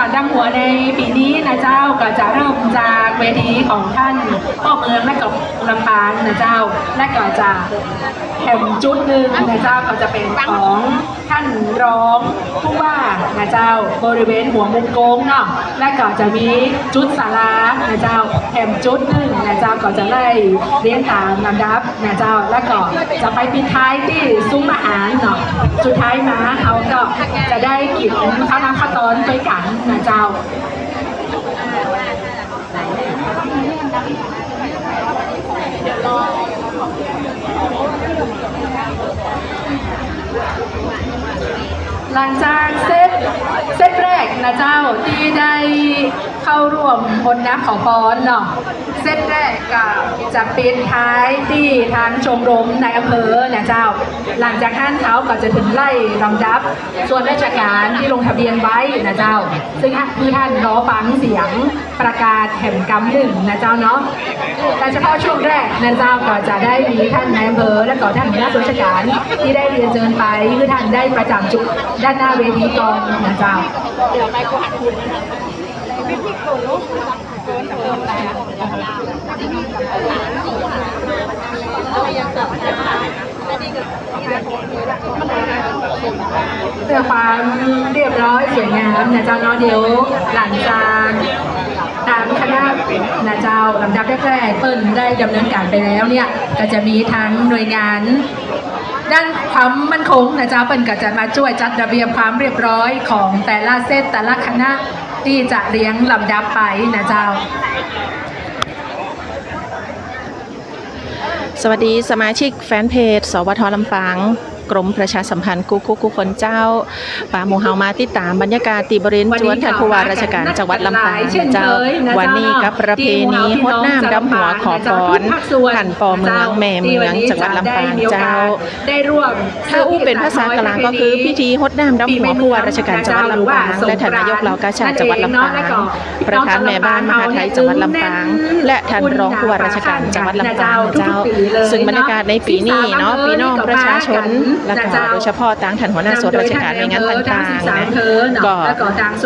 การดำหัวในปีนี้นะเจ้าก็จะเริ่มจากเวทีของท่านพ่อเมืองและกับลำปางนะเจ้าและก็จะแห่งจุดหนึ่งนะเจ้าก็จะเป็นของท่านรองผู้ว่านะเจ้าบริเวณหัวมุมโกงเนาะและก็จะมีจุดศาลานะเจ้าแห่งจุดหนึ่งนะเจ้าก็จะไล่เรียงตามลำดับนะเจ้าและก็จะไปปิดท้ายที่ซุ้มอาหารเนาะสุดท้ายมาเขาก็จะได้กินข้าวน้ำข้าวต้นไปกันนะเจ้าหลังจากเซตแรกนะเจ้าที่ได้เข้าร่วมบนน้ำของปอนเนาะเซตแรกก็จะปิดท้ายที่ทางชมรมในอำเภอนะเจ้าหลังจากท่านเขาก็จะถึงไล่ลำดับส่วนราชการที่ลงทะเบียนไว้นะเจ้าซึ่งที่ท่านรอฟังเสียงประกาศแห่งกำหนึ่งนะเจ้าเนาะแต่เฉพาะช่วงแรกนะเจ้าก็จะได้มีท่านนายอำเภอและก็ท่านหัวหน้าส่วนราชการที่ได้เรียนเชิญไปคือท่านได้ประจำจุดด้านหน้าเวทีกองนะเจ้าเดี๋ยวไปกวาดคุณเพื่อความเรียบร้อยสวยงามนะเจ้าเนาะเดี๋ยวหลังจากตามคณะนะเจ้าลำดับแรกๆเปิ้ลได้ดำเนินการไปแล้วเนี่ยก็จะมีทั้งหน่วยงานด้านความมั่นคงนะเจ้าเปิ้ลก็จะมาช่วยจัดระเบียบความเรียบร้อยของแต่ละเซตแต่ละคณะที่จะเรียงลำดับไปนะเจ้าสวัสดีสมาชิกแฟนเพจสวท.ลำปางกรมประชาสัมพันธ์กุคนเจ้าป่าหมู่เฮามาติดตามบรรยากาศตีบริเวณจวนท่านผู้ว่าราชการจังหวัดลำปางเจ้าวันนี้กับประเพณีฮดน้ำดำหัวขอพรท่านปอเมืองแม่เมืองจังหวัดลำปางเจ้าถ้าอู้เป็นภาษากลางก็คือพิธีฮดน้ำดำหัวผู้ว่าราชการจังหวัดลำปางและท่านนายกเหล่ากาชาดจังหวัดลำปางประธานแม่บ้านมหาไทยจังหวัดลำปางและท่านรองผู้ว่าราชการจังหวัดลำปางเจ้าซึ่งบรรยากาศในปีนี้เนาะพี่น้องประชาชนและก็โดยเฉพาะต่างท่านหัวหน้าส่วนราชการในงานต่างๆนะก็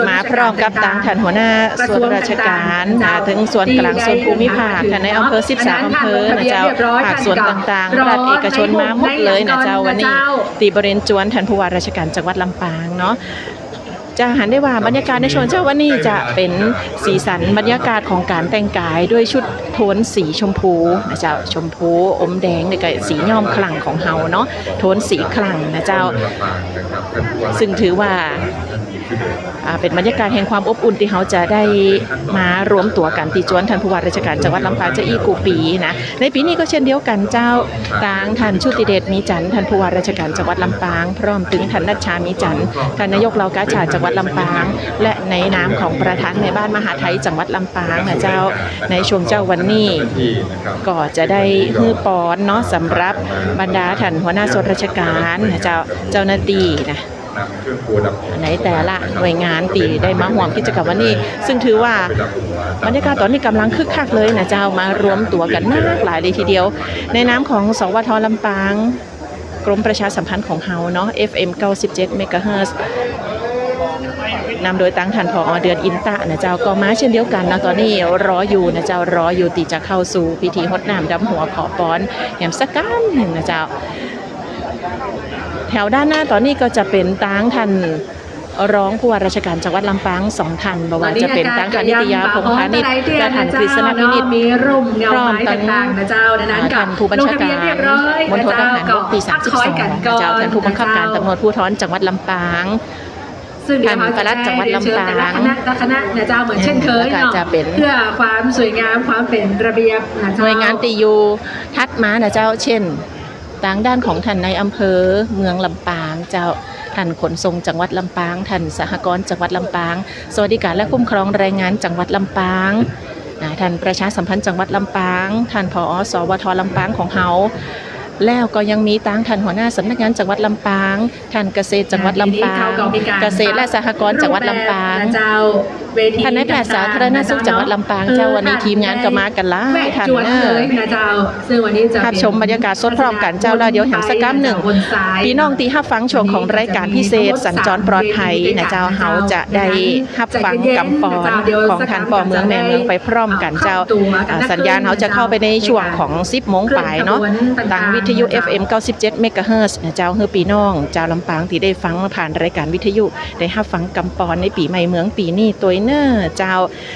มาพร้อมกับต่างท่านหัวหน้าส่วนราชการถึงส่วนกลางส่วนภูมิภาคในอำเภอ13อำเภอนะเจ้าภาคส่วนต่างๆรัฐเอกชนมาหมดเลยนะเจ้าวันนี้ตีบริเวณจวนท่านผู้ว่าราชการจังหวัดลำปางเนาะจะหันได้ว่าบรรยากาศในชนเช้าวันนี้จะเป็นสีสันบรรยากาศของการแต่งกายด้วยชุดโทนสีชมพูนะเจ้าชมพูอมแดงในกับสีย้อมคลั่งของเฮาเนาะโทนสีคลั่งนะเจ้าซึ่งถือว่าเป็นบรรยากาศแห่งความอบอุ่นที่เขาจะได้มารวมตัวกันตีจวนท่านผู้ว่าราชการจังหวัดลำปางจะอีกกูปีนะในปีนี้ก็เช่นเดียวกันเจ้าต่างท่านชุติเดชมีจันทร์ท่านผู้ว่าราชการจังหวัดลำปางพร้อมถึงท่านนัชชามีจันทร์ท่านนายกเหล่ากาชาดจังหวัดลำปางและในนามของประธานในบ้านมหาไทยจังหวัดลำปางนะเจ้าในช่วงเจ้าวันนี้ก็จะได้ฮื้อปอนเนาะสำหรับบรรดาท่านหัวหน้าส่วนราชการนะเจ้าหน้าที่นะในแต่ละหน่วยงานตีได้มาห่วมกิจกรรมวันนี้ซึ่งถือว่าบรรยากาศตอนนี้กำลังคึกคักเลยนะเจ้ามารวมตัวกันมากหลายเลยทีเดียวในนามของสวท.ลำปางกรมประชาสัมพันธ์ของเฮาเนาะ FM 97 เมกะเฮิรตซ์นำโดยตั้งท่านผอ.เดือนอินตะนะเจ้าก็มาเช่นเดียวกันนะตอนนี้รออยู่นะเจ้ารออยู่ตีจะเข้าสู่พิธีฮดน้ำดำหัวขอพรแหมสักการหนึ่งนะเจ้าแถวด้านหน้าตอนนี้ก็จะเป็นตั้งท่านรองผู้ว่าราชการจังหวัดลำปาง2ท่านบอกว่าจะเป็นตั้งท่านนิตยาพงษ์พาณิชย์และท่านกฤษณพินิจพร้อมตั้งท่านผู้บัญชาการมณฑลทหารบกที่32เจ้าท่านผู้บังคับการตำรวจภูธรจังหวัดลำปางท่านปลัดจังหวัดลำปางคณะนะเจ้าเหมือนเช่นเคยเนาะเพื่อความสวยงามความเป็นระเบียบหน่วยงานตียูทัดมานะเจ้าเช่นทางด้านของท่านในอำเภอเมืองลำปางเจ้าท่านขนส่งจังหวัดลำปางท่านสหกรณ์จังหวัดลำปางสวัสดิการและคุ้มครองแรงงานจังหวัดลำปางท่านประชาสัมพันธ์จังหวัดลำปางท่านผอ.สวท.ลำปางของเฮาแล้วก็ยังมีตั้งท่านหัวหน้าสำนักงานจังหวัดลำปางท่านเกษตรจังหวัดลำปางเกษตรและสหกรณ์จังหวัดลำปาง เวที ท่านนายแพทย์สาธารณสุขจังหวัดลำปางเจ้าวันนี้ทีมงานก็มากันหลายท่าน จวนเลยนะเจ้าซึ่งวันนี้จะ ภาพชมบรรยากาศสดพร้อมกันเจ้าแล้วเดี๋ยวแหมสักกัมหนึ่งพี่น้องที่ฮับฟังช่วงของรายการพิเศษสัญจรปลอดภัยนะเจ้าเฮาจะได้ฮับฟังกำปอนของท่านป่อเมืองแม่เมืองไปพร้อมกันเจ้าสัญญาณเฮาจะเข้าไปในช่วงของ10 โมงปลายเนาะทางวิทยุ FM 97 เมกะเฮิรตซ์นะเจ้าเฮือพี่น้องเจ้าลำปางที่ได้ฟังผ่านรายการวิทยุได้ฮับฟังกำปอนในปีใหม่เมืองปีนี้ตัวเนอเจ้า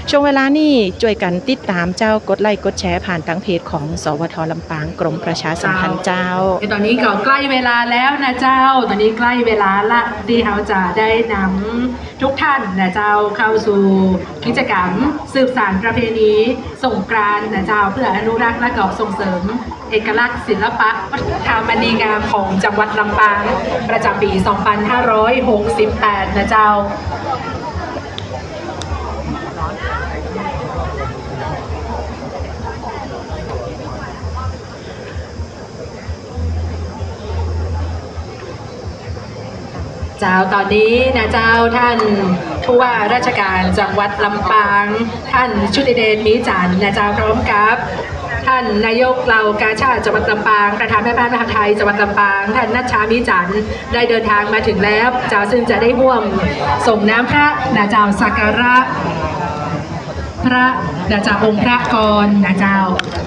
ช่วงเวลานี้ช่วยกันติดตามเจ้ากดไลค์กดแชร์ผ่านทางเพจของสวทลำปางกรมประชาสัมพันธ์เจ้าตอนนี้ก็ใกล้เวลาแล้วนะเจ้าตอนนี้ใกล้เวลาละที่เราจะได้นำทุกท่านนะเจ้าเข้าสู่กิจกรรมสืบสานประเพณีสงกรานต์นะเจ้าเพื่ออนุรักษ์และก็ส่งเสริมเอกลักษณ์ศิลปะวัฒนธรรมอันดีงามของจังหวัดลำปางประจำปี 2568 นะเจ้าเจ้าตอนนี้นะเจ้าท่านผู้ว่าราชการจังหวัดลำปางท่านชุติเดชมีจันทร์นะเจ้าพร้อมกับท่านนายกเหล่ากาชาติจังหวัดลำปางประธานแม่บ้านมหาไทยจังหวัดลำปางท่านนัชชามีจันทร์ได้เดินทางมาถึงแล้วเจ้าซึ่งจะได้ร่วมส่งน้ำพระนะเจ้าสักการะพระนะเจ้าองค์พระกรนะเจ้า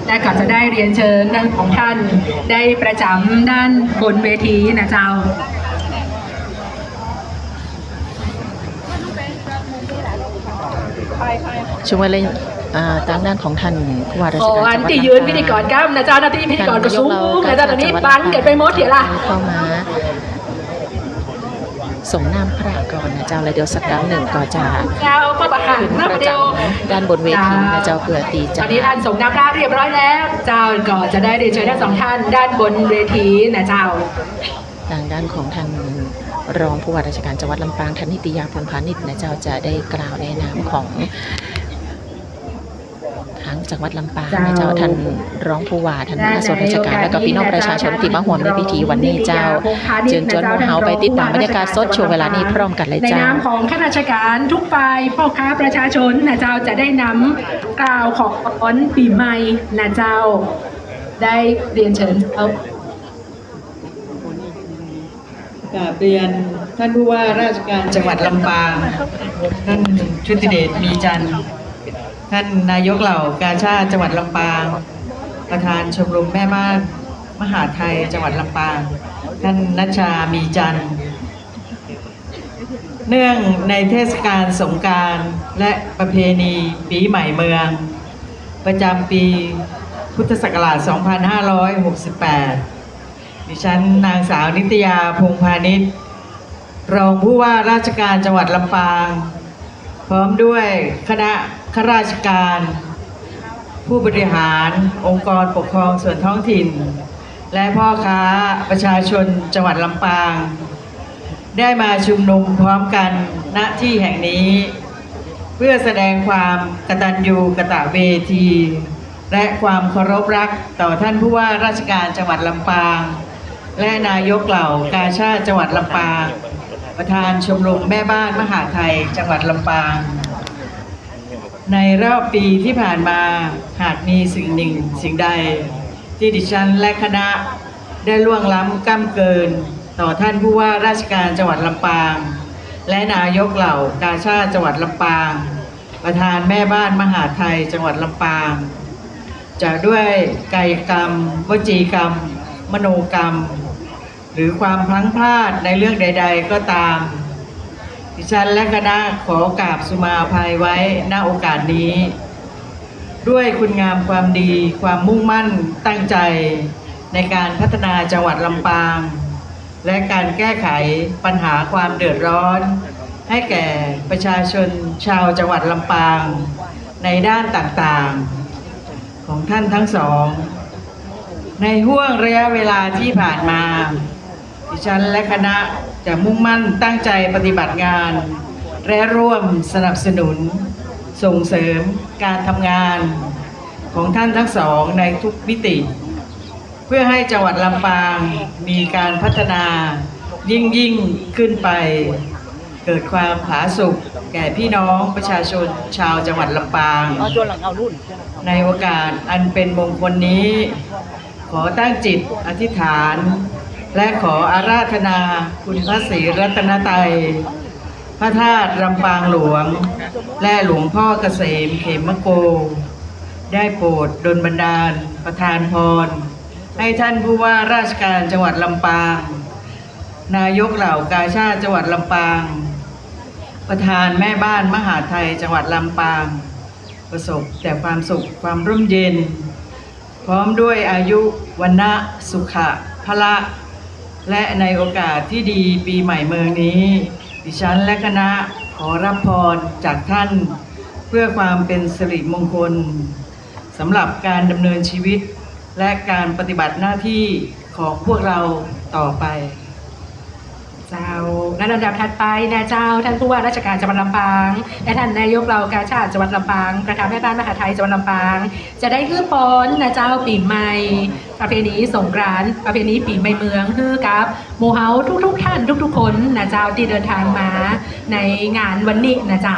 และก็จะได้เรียนเชิญท่านของท่านได้ประจำด้านบนเวทีนะเจ้าช่วงเวลาทางด้านของท่านผู้ว่าราชการจังหวัดลำปางที่ยืนพิธีกรครับนะเจ้าหน้าที่พิธีกรก็สูงนะเจ้าตอนนี้ปันเกิดไปหมดเดี๋ยวล่ะเข้ามาส่งน้ำพระก่อนนะเจ้าแล้วเดี๋ยวสักครั้งหนึ่งก็จะเจ้าพระประหารนะเดียวด้านบนเวทีนะเจ้าเผื่อตีตอนนี้ท่านส่งน้ำพระเรียบร้อยแล้วเจ้าก็จะได้เรียนเชิญทั้งสองท่านด้านบนเวทีนะเจ้าทางด้านของท่านรองผู้ว่าราชการจังหวัดลำปางท่านนิติยาพลพานิชนะเจ้าจะได้กล่าวในนามของทางจังหวัดลำปางนะเจ้าท่านรองผู้ว่าท่านหัวหน้าส่วนราชการและก็พี่น้องประชาชนที่มาร่วมในพิธีวันนี้เจ้าเชิญชวนพวกเราไปติดตามบรรยากาศสดช่วงเวลานี้พร้อมกันเลยเจ้าในนามของข้าราชการทุกฝ่ายพ่อค้าประชาชนนะเจ้าจะได้นำกล่าวของอ้อนปีใหม่นะเจ้าได้เรียนเชิญกราบเรียนท่านผู้ว่าราชการจังหวัดลำปางท่านชุติเดชมีจันทร์ท่านนายกเหล่ากาชาติจังหวัดลำปางประธานชมรมแม่บ้านมหาไทยจังหวัดลำปางท่านนัชชามีจันทร์เนื่องในเทศกาลสงกรานต์และประเพณีปีใหม่เมืองประจำปีพุทธศักราช 2568ดิฉันนางสาวนิตยาพงษ์พาณิชย์รองผู้ว่าราชการจังหวัดลำปางพร้อมด้วยคณะข้าราชการผู้บริหารองค์กรปกครองส่วนท้องถิ่นและพ่อค้าประชาชนจังหวัดลำปางได้มาชุมนุมพร้อมกันณที่แห่งนี้เพื่อแสดงความกตัญญูกตเวทีและความเคารพรักต่อท่านผู้ว่าราชการจังหวัดลำปางและนายกเหล่ากาชาติจังหวัดลำปางประธานชมรมแม่บ้านมหาไทยจังหวัดลำปางในรอบปีที่ผ่านมาหากมีสิ่งหนึ่งสิ่งใดที่ดิฉันและคณะได้ล่วงล้ำก้ำเกินต่อท่านผู้ว่าราชการจังหวัดลำปางและนายกเหล่ากาชาติจังหวัดลำปางประธานแม่บ้านมหาไทยจังหวัดลำปางจะด้วยกายกรรมวจีกรรมมโนกรรมหรือความพลั้งพลาดในเรื่องใดๆก็ตามดิฉันและคณะขอกราบสุมาอภัยไว้ณโอกาสนี้ด้วยคุณงามความดีความมุ่งมั่นตั้งใจในการพัฒนาจังหวัดลำปางและการแก้ไขปัญหาความเดือดร้อนให้แก่ประชาชนชาวจังหวัดลำปางในด้านต่างๆของท่านทั้งสองในห่วงระยะเวลาที่ผ่านมาดิฉันและคณะจะมุ่งมั่นตั้งใจปฏิบัติงานและร่วมสนับสนุนส่งเสริมการทำงานของท่านทั้งสองในทุกมิติเพื่อให้จังหวัดลำปางมีการพัฒนายิ่งขึ้นไป เกิดความผาสุกแก่พี่น้องประชาชนชาวจังหวัดลำปาง ในโอกาสอันเป็นมงคลนี้ ขอตั้งจิตอธิษฐาน และขออาราธนาคุณพระศรีรัตนตรัยพระธาตุลำปางหลวง และหลวงพ่อเกษมเขมโก ได้โปรดดลบันดาลประทานพร ให้ท่านผู้ว่าราชการจังหวัดลำปาง นายกเหล่ากาชาดจังหวัดลำปาง ประธานแม่บ้านมหาไทยจังหวัดลำปาง ประสบแต่ความสุขความร่มเย็น พร้อมด้วยอายุวันนะสุขะพละ และในโอกาสที่ดีปีใหม่เมืองนี้ ดิฉันและคณะขอรับพรจากท่านเพื่อความเป็นสิริมงคลสำหรับการดำเนินชีวิตและการปฏิบัติหน้าที่ของพวกเราต่อไปเจ้าและลำดับถัดไปนะเจ้าท่านผู้ว่าราชการจังหวัดลำปางและท่านนายกเหล่ากาชาดจังหวัดลำปางประธานแม่บ้านมหาไทยจังหวัดลำปางจะได้ฮื้อป้อนนะเจ้าปีใหม่ประเพณีสงกรานต์ประเพณีปีใหม่เมืองฮื้อกับหมู่เฮาทุกท่านทุกๆคนนะเจ้าที่เดินทางมาในงานวันนี้นะเจ้า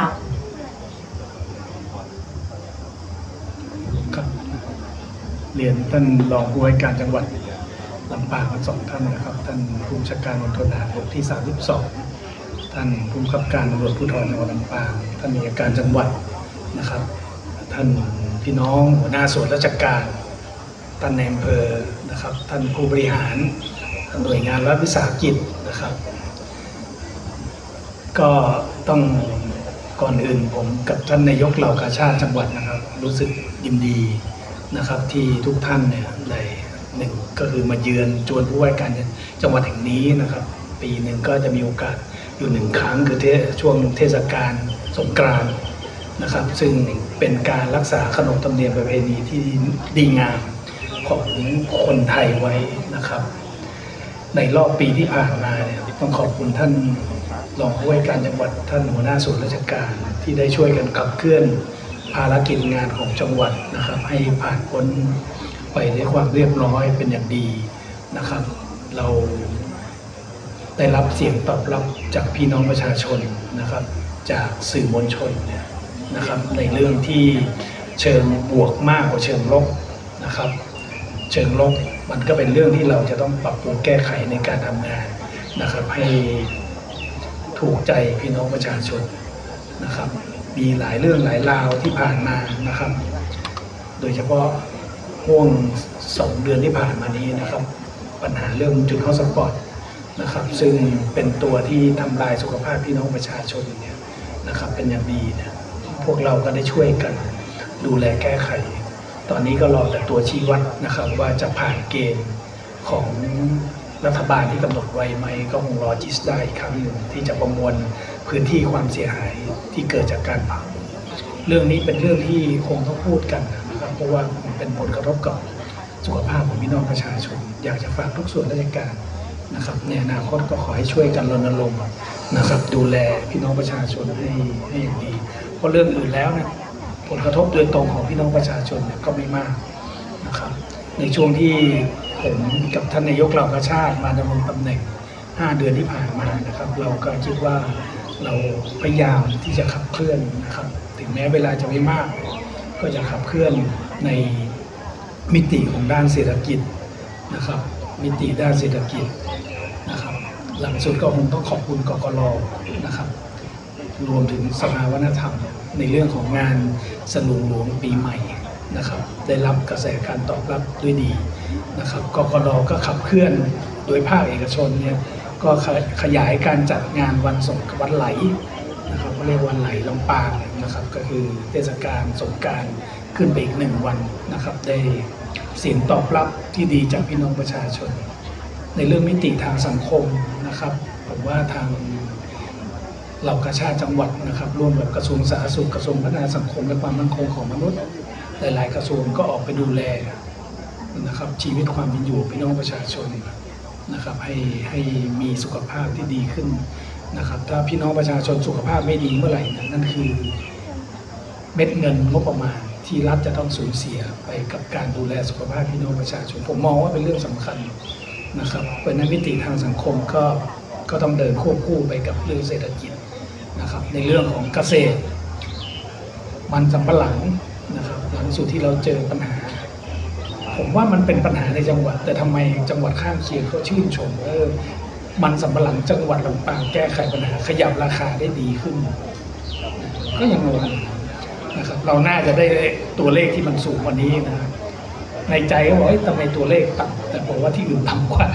เรียนท่านรองผู้ว่าการจังหวัดลำปางทั้งสองท่านนะครับท่านผู้บัญชาการมณฑลทหารบกที่32ท่านผู้บังคับการตำรวจภูธรจังหวัดลำปางท่านอัยการจังหวัดนะครับท่านพี่น้องหัวหน้าส่วนราชการท่านนายอำเภอนะครับท่านผู้บริหารหน่วยงานรัฐวิสาหกิจนะครับก็ต้องก่อนอื่นผมกับท่านนายกเหล่ากาชาดจังหวัดนะครับรู้สึกยินดีนะครับที่ทุกท่านเนี่ยได้หนึ่งก็คือมาเยือนจวนผู้ว่าการจังหวัดแห่งนี้นะครับปีหนึ่งก็จะมีโอกาสอยู่หนึ่งครั้งคือช่วงเทศกาลสงกรานต์นะครับซึ่งเป็นการรักษาขนบธรรมเนียมประเพณีที่ดีงามของคนไทยไว้นะครับในรอบปีที่ผ่านมาเนี่ยต้องขอบคุณท่านรองผู้ว่าการจังหวัดท่านหัวหน้าส่วนราชการที่ได้ช่วยกันขับเคลื่อนภารกิจงานของจังหวัดนะครับให้ผ่านพ้นไปด้วยความเรียบร้อยเป็นอย่างดีนะครับเราได้รับเสียงตอบรับจากพี่น้องประชาชนนะครับจากสื่อมวลชนเนี่ยนะครับในเรื่องที่เชิงบวกมากกว่าเชิงลบนะครับเชิงลบมันก็เป็นเรื่องที่เราจะต้องปรับปรุงแก้ไขในการทำงานนะครับให้ถูกใจพี่น้องประชาชนนะครับมีหลายเรื่องหลายราวที่ผ่านมานะครับโดยเฉพาะห่วง2 เดือนที่ผ่านมานี้นะครับปัญหาเรื่องจุดฮอตสปอตนะครับซึ่งเป็นตัวที่ทำลายสุขภาพพี่น้องประชาชนเนี่ยนะครับเป็นอย่างดีเนี่ยพวกเราก็ได้ช่วยกันดูแลแก้ไขตอนนี้ก็รอแต่ตัวชี้วัดนะครับว่าจะผ่านเกณฑ์ของรัฐบาลที่กำหนดไว้ไหมก็คงรอจิสได้อีกครั้งหนึ่งที่จะประมวลพื้นที่ความเสียหายที่เกิดจากการเผาเรื่องนี้เป็นเรื่องที่คงต้องพูดกันนะครับเพราะว่ามันเป็นผลกระทบกับสุขภาพของพี่น้องประชาชนอยากจะฝากทุกส่วนราชการนะครับในอนาคตก็ขอให้ช่วยกันรณรงค์นะครับดูแลพี่น้องประชาชนให้อย่างดีเพราะเรื่องอื่นแล้วเนี่ยผลกระทบโดยตรงของพี่น้องประชาชนเนี่ยก็ไม่มากนะครับในช่วงที่ผมกับท่านนายกเหล่ากาชาดมาดำรงตำแหน่ง5 เดือนที่ผ่านมานะครับเราก็คิดว่าเราพยายามที่จะขับเคลื่อนนะครับถึงแม้เวลาจะไม่มากก็จะขับเคลื่อนในมิติของด้านเศรษฐกิจนะครับมิติด้านเศรษฐกิจนะครับหลังสุดก็คงต้องขอบคุณกกร.นะครับรวมถึงสภาวัฒนธรรมในเรื่องของงานสลุงหลวงปีใหม่นะครับได้รับกระแสการตอบรับด้วยดีนะครับกกร.ก็ขับเคลื่อนโดยภาคเอกชนเนี่ยก็ขยายการจัดงานวันไหลนะครับเรียกวันไหลลำปางนะครับก็คือเทศกาลสงกรานต์ขึ้นไปอีก1 วันนะครับได้เสียงตอบรับที่ดีจากพี่น้องประชาชนในเรื่องมิติทางสังคมนะครับผมว่าทางเหล่ากาชาดจังหวัดนะครับร่วมกับกระทรวงสาธารณสุขกระทรวงพัฒนาสังคมและความมั่นคงของมนุษย์หลายๆกระทรวงก็ออกไปดูแลนะครับชีวิตความเป็นอยู่พี่น้องประชาชนนะครับให้มีสุขภาพที่ดีขึ้นนะครับถ้าพี่น้องประชาชนสุขภาพไม่ดีเมื่อไหร่นั่นคือเม็ดเงินงบประมาณที่รัฐจะต้องสูญเสียไปกับการดูแลสุขภาพพี่น้องประชาชนผมมองว่าเป็นเรื่องสำคัญนะครับเพราะนั้นมิติทางสังคมก็ต้องเดินควบคู่ไปกับเรื่องเศรษฐกิจ นะครับในเรื่องของเกษตรมันสำปะหลังนะครับหลังสุดที่เราเจอปัญหาผมว่ามันเป็นปัญหาในจังหวัดแต่ทำไมจังหวัดข้างเคียงเขาชื่นชมมันสำปะหลังจังหวัดลำปางแก้ไขปัญหาขยับราคาได้ดีขึ้นก็ยังงงนะครับเราน่าจะได้ตัวเลขที่มันสูงกว่านี้นะครับในใจก็บอกทำไมตัวเลขต่ำแต่ผมว่าที่อื่นต่ำกว่า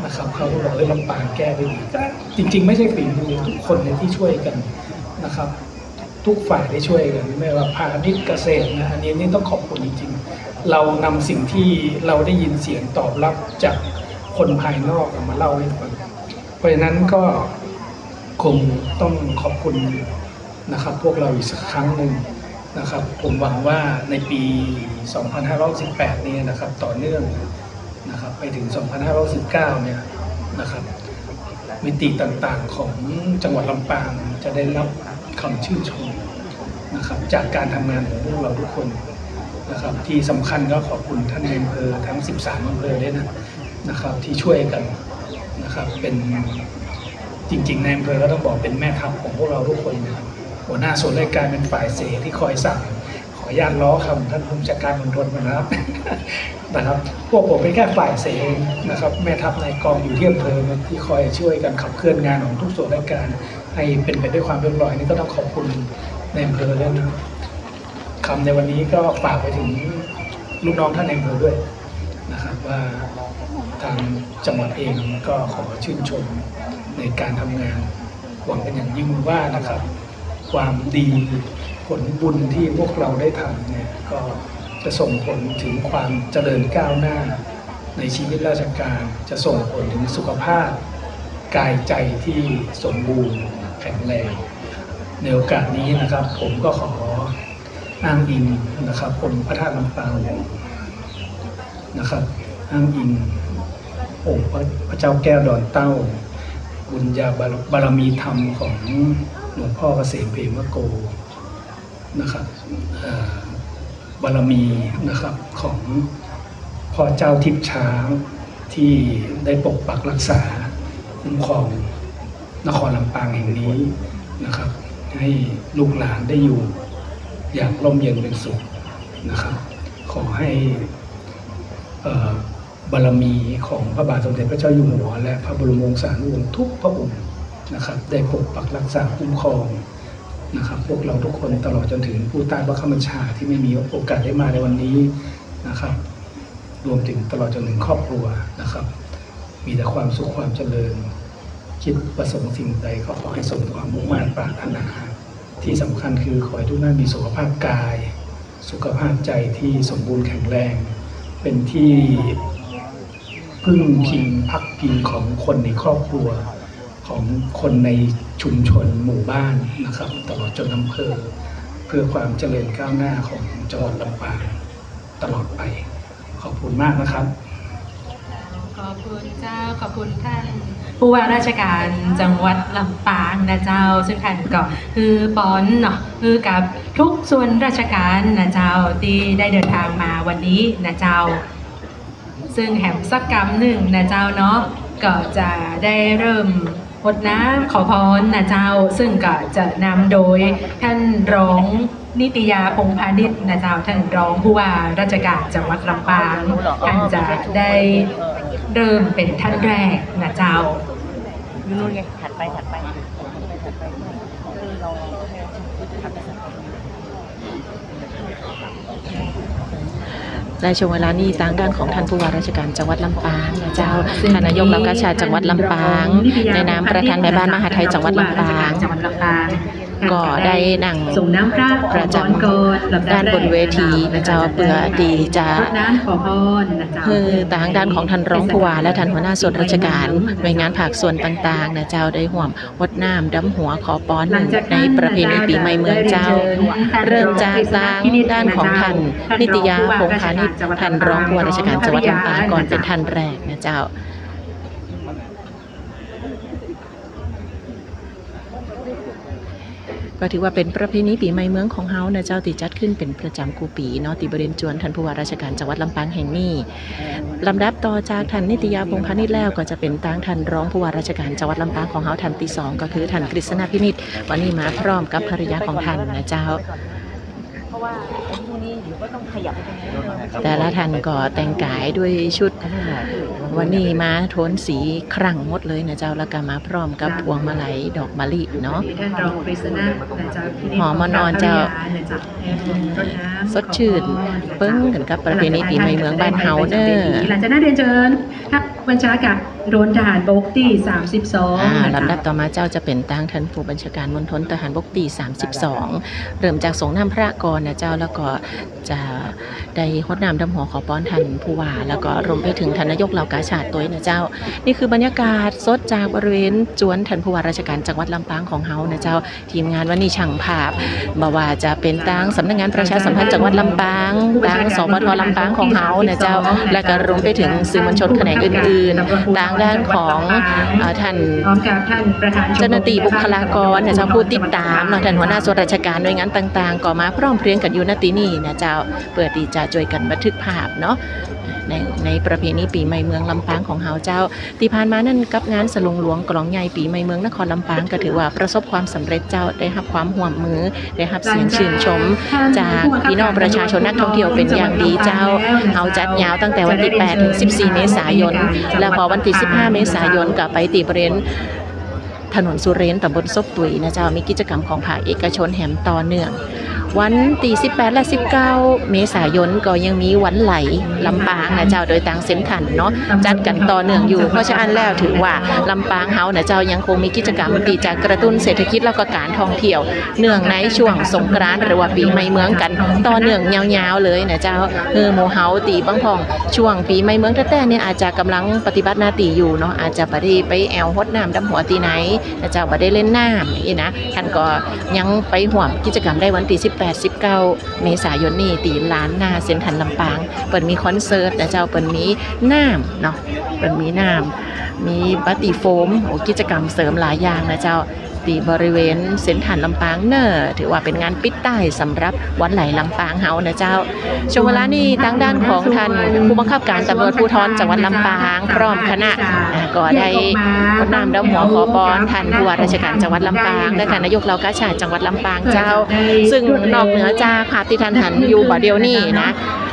นะครับเขาก็บอกลำปางแก้ได้ดีก็จริงๆไม่ใช่ฝีมือทุกคนในที่ช่วยกันนะครับทุกฝ่ายได้ช่วยกันไม่ว่าพาณิชย์เกษตรนะอันนี้ต้องขอบคุณจริงๆเรานำสิ่งที่เราได้ยินเสียงตอบรับจากคนภายนอกมาเล่าให้ฟังเพราะฉะนั้นก็คงต้องขอบคุณนะครับพวกเราอีกสักครั้งหนึ่งนะครับผมหวังว่าในปี 2518 นี้นะครับต่อเนื่องนะครับไปถึง 2519 เนี่ยนะครับมิติต่างๆของจังหวัดลำปางจะได้รับคำชื่นชมนะครับจากการทำงานของพวกเราทุกคนนะครับที่สำคัญก็ขอบคุณท่านนายอำเภอทั้ง 13 อำเภอด้วยนะครับที่ช่วยกันนะครับเป็นจริงๆนายอำเภอก็ต้องบอกเป็นแม่ทัพของพวกเราทุกคนนะครับหัวหน้าส่วนราชการเป็นฝ่ายเสที่คอยสั่งขออนุญาตล้อคำท่านผู้จัดการมณฑลนะครับ นะครับพวกผมเป็นแค่ฝ่ายเสนะครับแม่ทัพนายกองอยู่ที่อำเภอที่คอยช่วยกันขับเคลื่อนงานของทุกส่วนราชการให้เป็นไปด้วยความเรียบร้อยนี่ก็ต้องขอบคุณในอำเภอด้วยนะคำในวันนี้ก็ฝากไปถึงลูกน้องท่านในอำเภอด้วยนะครับว่าทางจังหวัดเองก็ขอชื่นชมในการทำงานหวังเป็นอย่างยิ่งว่านะครับความดีผลบุญที่พวกเราได้ทำเนี่ยก็จะส่งผลถึงความเจริญก้าวหน้าในชีวิตราชการจะส่งผลถึงสุขภาพกายใจที่สมบูรณ์แข็งแรงในโอกาสนี้นะครับผมก็ขออ้างอิงนะครับองค์พระธาตุลำปางนะครับอ้างอิงองค์พระเจ้าแก้วดอนเต้าบุญญาบารมีธรรมของหลวงพ่อเกษมเพมโกนะครับบารมีนะครับของพ่อเจ้าทิพย์ช้างที่ได้ปกปักรักษาคุ้มครองนครลำปางแห่งนี้นะครับให้ลูกหลานได้อยู่อย่างร่มเย็นเป็นสุขนะครับขอให้บารมีของพระบาทสมเด็จพระเจ้าอยู่หัวและพระบรมวงศานุวงศ์ทุกพระองค์นะครับได้ปกปักรักษาคุ้มครองนะครับพวกเราทุกคนตลอดจนถึงผู้ใต้บังคับบัญชาที่ไม่มีโอกาสได้มาในวันนี้นะครับรวมถึงตลอดจนถึงครอบครัวนะครับมีแต่ความสุขความเจริญคิดประสงค์สิ่งใดก็ขอให้สมความมุ่งมั่นปรารถนาที่สำคัญคือขอให้ทุกท่านมีสุขภาพกายสุขภาพใจที่สมบูรณ์แข็งแรงเป็นที่พึ่งพิงพักพิงของคนในครอบครัวของคนในชุมชนหมู่บ้านนะครับตลอดจนอำเภอเพื่อความเจริญก้าวหน้าของจังหวัดลำปางตลอดไปขอบคุณมากนะครับขอบคุณเจ้าขอบคุณท่านผู้ว่าราชการจังหวัดลำปางนะเจ้าซึ่งท่านก็คือปอนเนาะคือกับทุกส่วนราชการนะเจ้าที่ได้เดินทางมาวันนี้นะเจ้าซึ่งแหมสักกรรมหนึ่งนะเจ้าเนาะก็จะได้เริ่มรดน้ำขอพรนะเจ้าซึ่งก็จะนำโดยท่านรองนิตยาพงษ์พาณิชย์นะเจ้าท่านรองผู้ว่าราชการจังหวัดลำปางท่านจะได้เริ่มเป็นท่านแรกนะเจ้านู่นไงถัดไปได้ช่วงเวลานี้ทางด้านของท่านผู้ว่าราชการจังหวัดลำปางนะเจ้าท่านนายกเหล่ากาชาดจังหวัดลำปางในนามประธานแม่บ้านมหาไทยจังหวัดลำปางก็ได้นั่งประจำด้านบนเวทีนะเจ้าเพื่อดีจะคือทางด้านของท่านรองผู้ว่าและท่านหัวหน้าส่วนราชการหน่วยงานภาคส่วนต่างๆนะเจ้าได้ร่วมวดน้ำดำหัวขอพรในประเพณีปีใหม่เมืองเจ้าเริ่มจากทางด้านของท่านนิตยาพงษ์พาณิชย์ท่านรองผู้ว่าราชการจังหวัดลำปางก่อนเป็นท่านแรกนะเจ้า ก็ถือว่าเป็นประเพณีปีใหม่เมืองของเฮานะเจ้าที่จัดขึ้นเป็นประจำกูปีเนาะที่บริเวณจวนท่านผู้ว่าราชการจังหวัดลำปางแห่งนี้ลำดับต่อจากท่านนิตยาพงษ์พาณิชย์แล้วก็จะเป็นทางท่านรองผู้ว่าราชการจังหวัดลำปางของเฮาท่านที่2ก็คือท่านกฤษณาพินิจวันนี้มาพร้อมกับภรรยาของท่านนะเจ้าแต่ละท่านก็แต่งกายด้วยชุดวันนี้มาโทนสีครั่งหมดเลยนะเจ้าแล้วก็มาพร้อมกับพวงมาลัยดอกมะลิเนาะ ท่านรองกฤษณะนะจ๊ะ หอมอ่อนๆเจ้า สดชื่นเปิ้งกันกับประเพณีปีใหม่เมืองบ้านเฮาเด้อ หลังจากนั้นเรียนเชิญทัพบัญชาการโดนทหารบกที่32 ลำดับต่อมาเจ้าจะเป็นตั้งท่านผู้บัญชาการมณฑลทหารบกที่32เริ่มจากสงน้ำพระก่อนนะเจ้าแล้วก็จะได้ฮดน้ำดำหัวขอป้อนท่านผู้ว่าแล้วก็รวมไปถึงท่านนายกเหล่ากาชาติตัวนะเจ้านี่คือบรรยากาศสดจากบริเวณจวนท่านผู้ว่าราชการจังหวัดลำปางของเฮานะเจ้าทีมงานวันนี้ช่างภาพบ่ว่าจะเป็นตั้งสำนักงานประชาสัมพันธ์จังหวัดลำปางตั้งสปทลำปางของเฮานะเจ้าและก็รวมไปถึงสื่อมวลชนแขนงอื่นๆตั้งด้านของท่าน พร้อมกับท่านประธาน เจ้าหน้าที่บุคลากรนะเจ้าผู้ติดตามเนาะท่านหัวหน้าส่วนราชการหน่วยงานต่างๆก็มาพร้อมเพรียงกันอยู่ณที่นี่นะเจ้าเพื่อที่จะช่วยกันบันทึกภาพเนาะในประเพณีปีใหม่เมืองลำปางของเฮาเจ้าที่ผ่านมานั่นกับงานสลงหลวงกลองใหญ่ปีใหม่เมืองนครลำปางก็ถือว่าประสบความสำเร็จเจ้าได้รับความห่วงมือได้รับเสียงชื่นชมจากพี่น้องประชาชนนักท่องเที่ยวเป็นอย่างดีเจ้าเฮาจัดยาวตั้งแต่วันที่8ถึง14เมษายนแล้วพอวันที่15เมษายนก็ไปตีบริเวณถนนสุเรนตำบลซบตุยนะเจ้ามีกิจกรรมของภาคเอกชนแหมต่อเนื่องวันที่18และ19เมษายนก็ยังมีวันไหลลำปางนะเจ้าโดยทางเส้นทันเนาะจัดกันต่อเนื่องอยู่เพราะฉะนั้นแล้วถือว่าลำปางเฮานะเจ้ายังคงมีกิจกรรมที่จะกระตุ้นเศรษฐกิจแล้วก็การท่องเที่ยวเนื่องในช่วงสงกรานต์หรือว่าปีใหม่เมืองกันต่อเนื่องยาวๆเลยนะเจ้าหมู่เฮาตีบางพองช่วงปีใหม่เมืองแท้ๆเนี่ยอาจจะกำลังปฏิบัติหน้าที่อยู่เนาะอาจจะบ่ได้ไปแอวฮดน้ำดำหัวตีไหนนะเจ้าบ่ได้เล่นน้ำอย่างนี้นะท่านก็ยังไปร่วมกิจกรรมได้วันที่18-19 เมษายนนี้ตีล้านนาเซ็นทรัลลำปางเปิดมีคอนเสิร์ตนะเจ้าเปิดมีน้ำเนาะเปิดมีน้ำมีบัตติโฟมกิจกรรมเสริมหลายอย่างนะเจ้าตีบริเวณเซ็นทรัลลำปางเนอถือว่าเป็นงานปิดใต้สำหรับวันไหลลำปางเฮานะเจ้าช่วงเวลานี้ทางด้านของท่านผู้บังคับการตำรวจภูธรจังหวัดลำปางพร้อมคณะก็ได้รดน้ำดำหัวขอพรท่านผู้ว่าราชการจังหวัดลำปางและท่านนายกเหล่ากาชาติจังหวัดลำปางเจ้าซึ่งนอกเหนือจากภาพที่ท่านหันอยู่บ่เดียวนี้นะ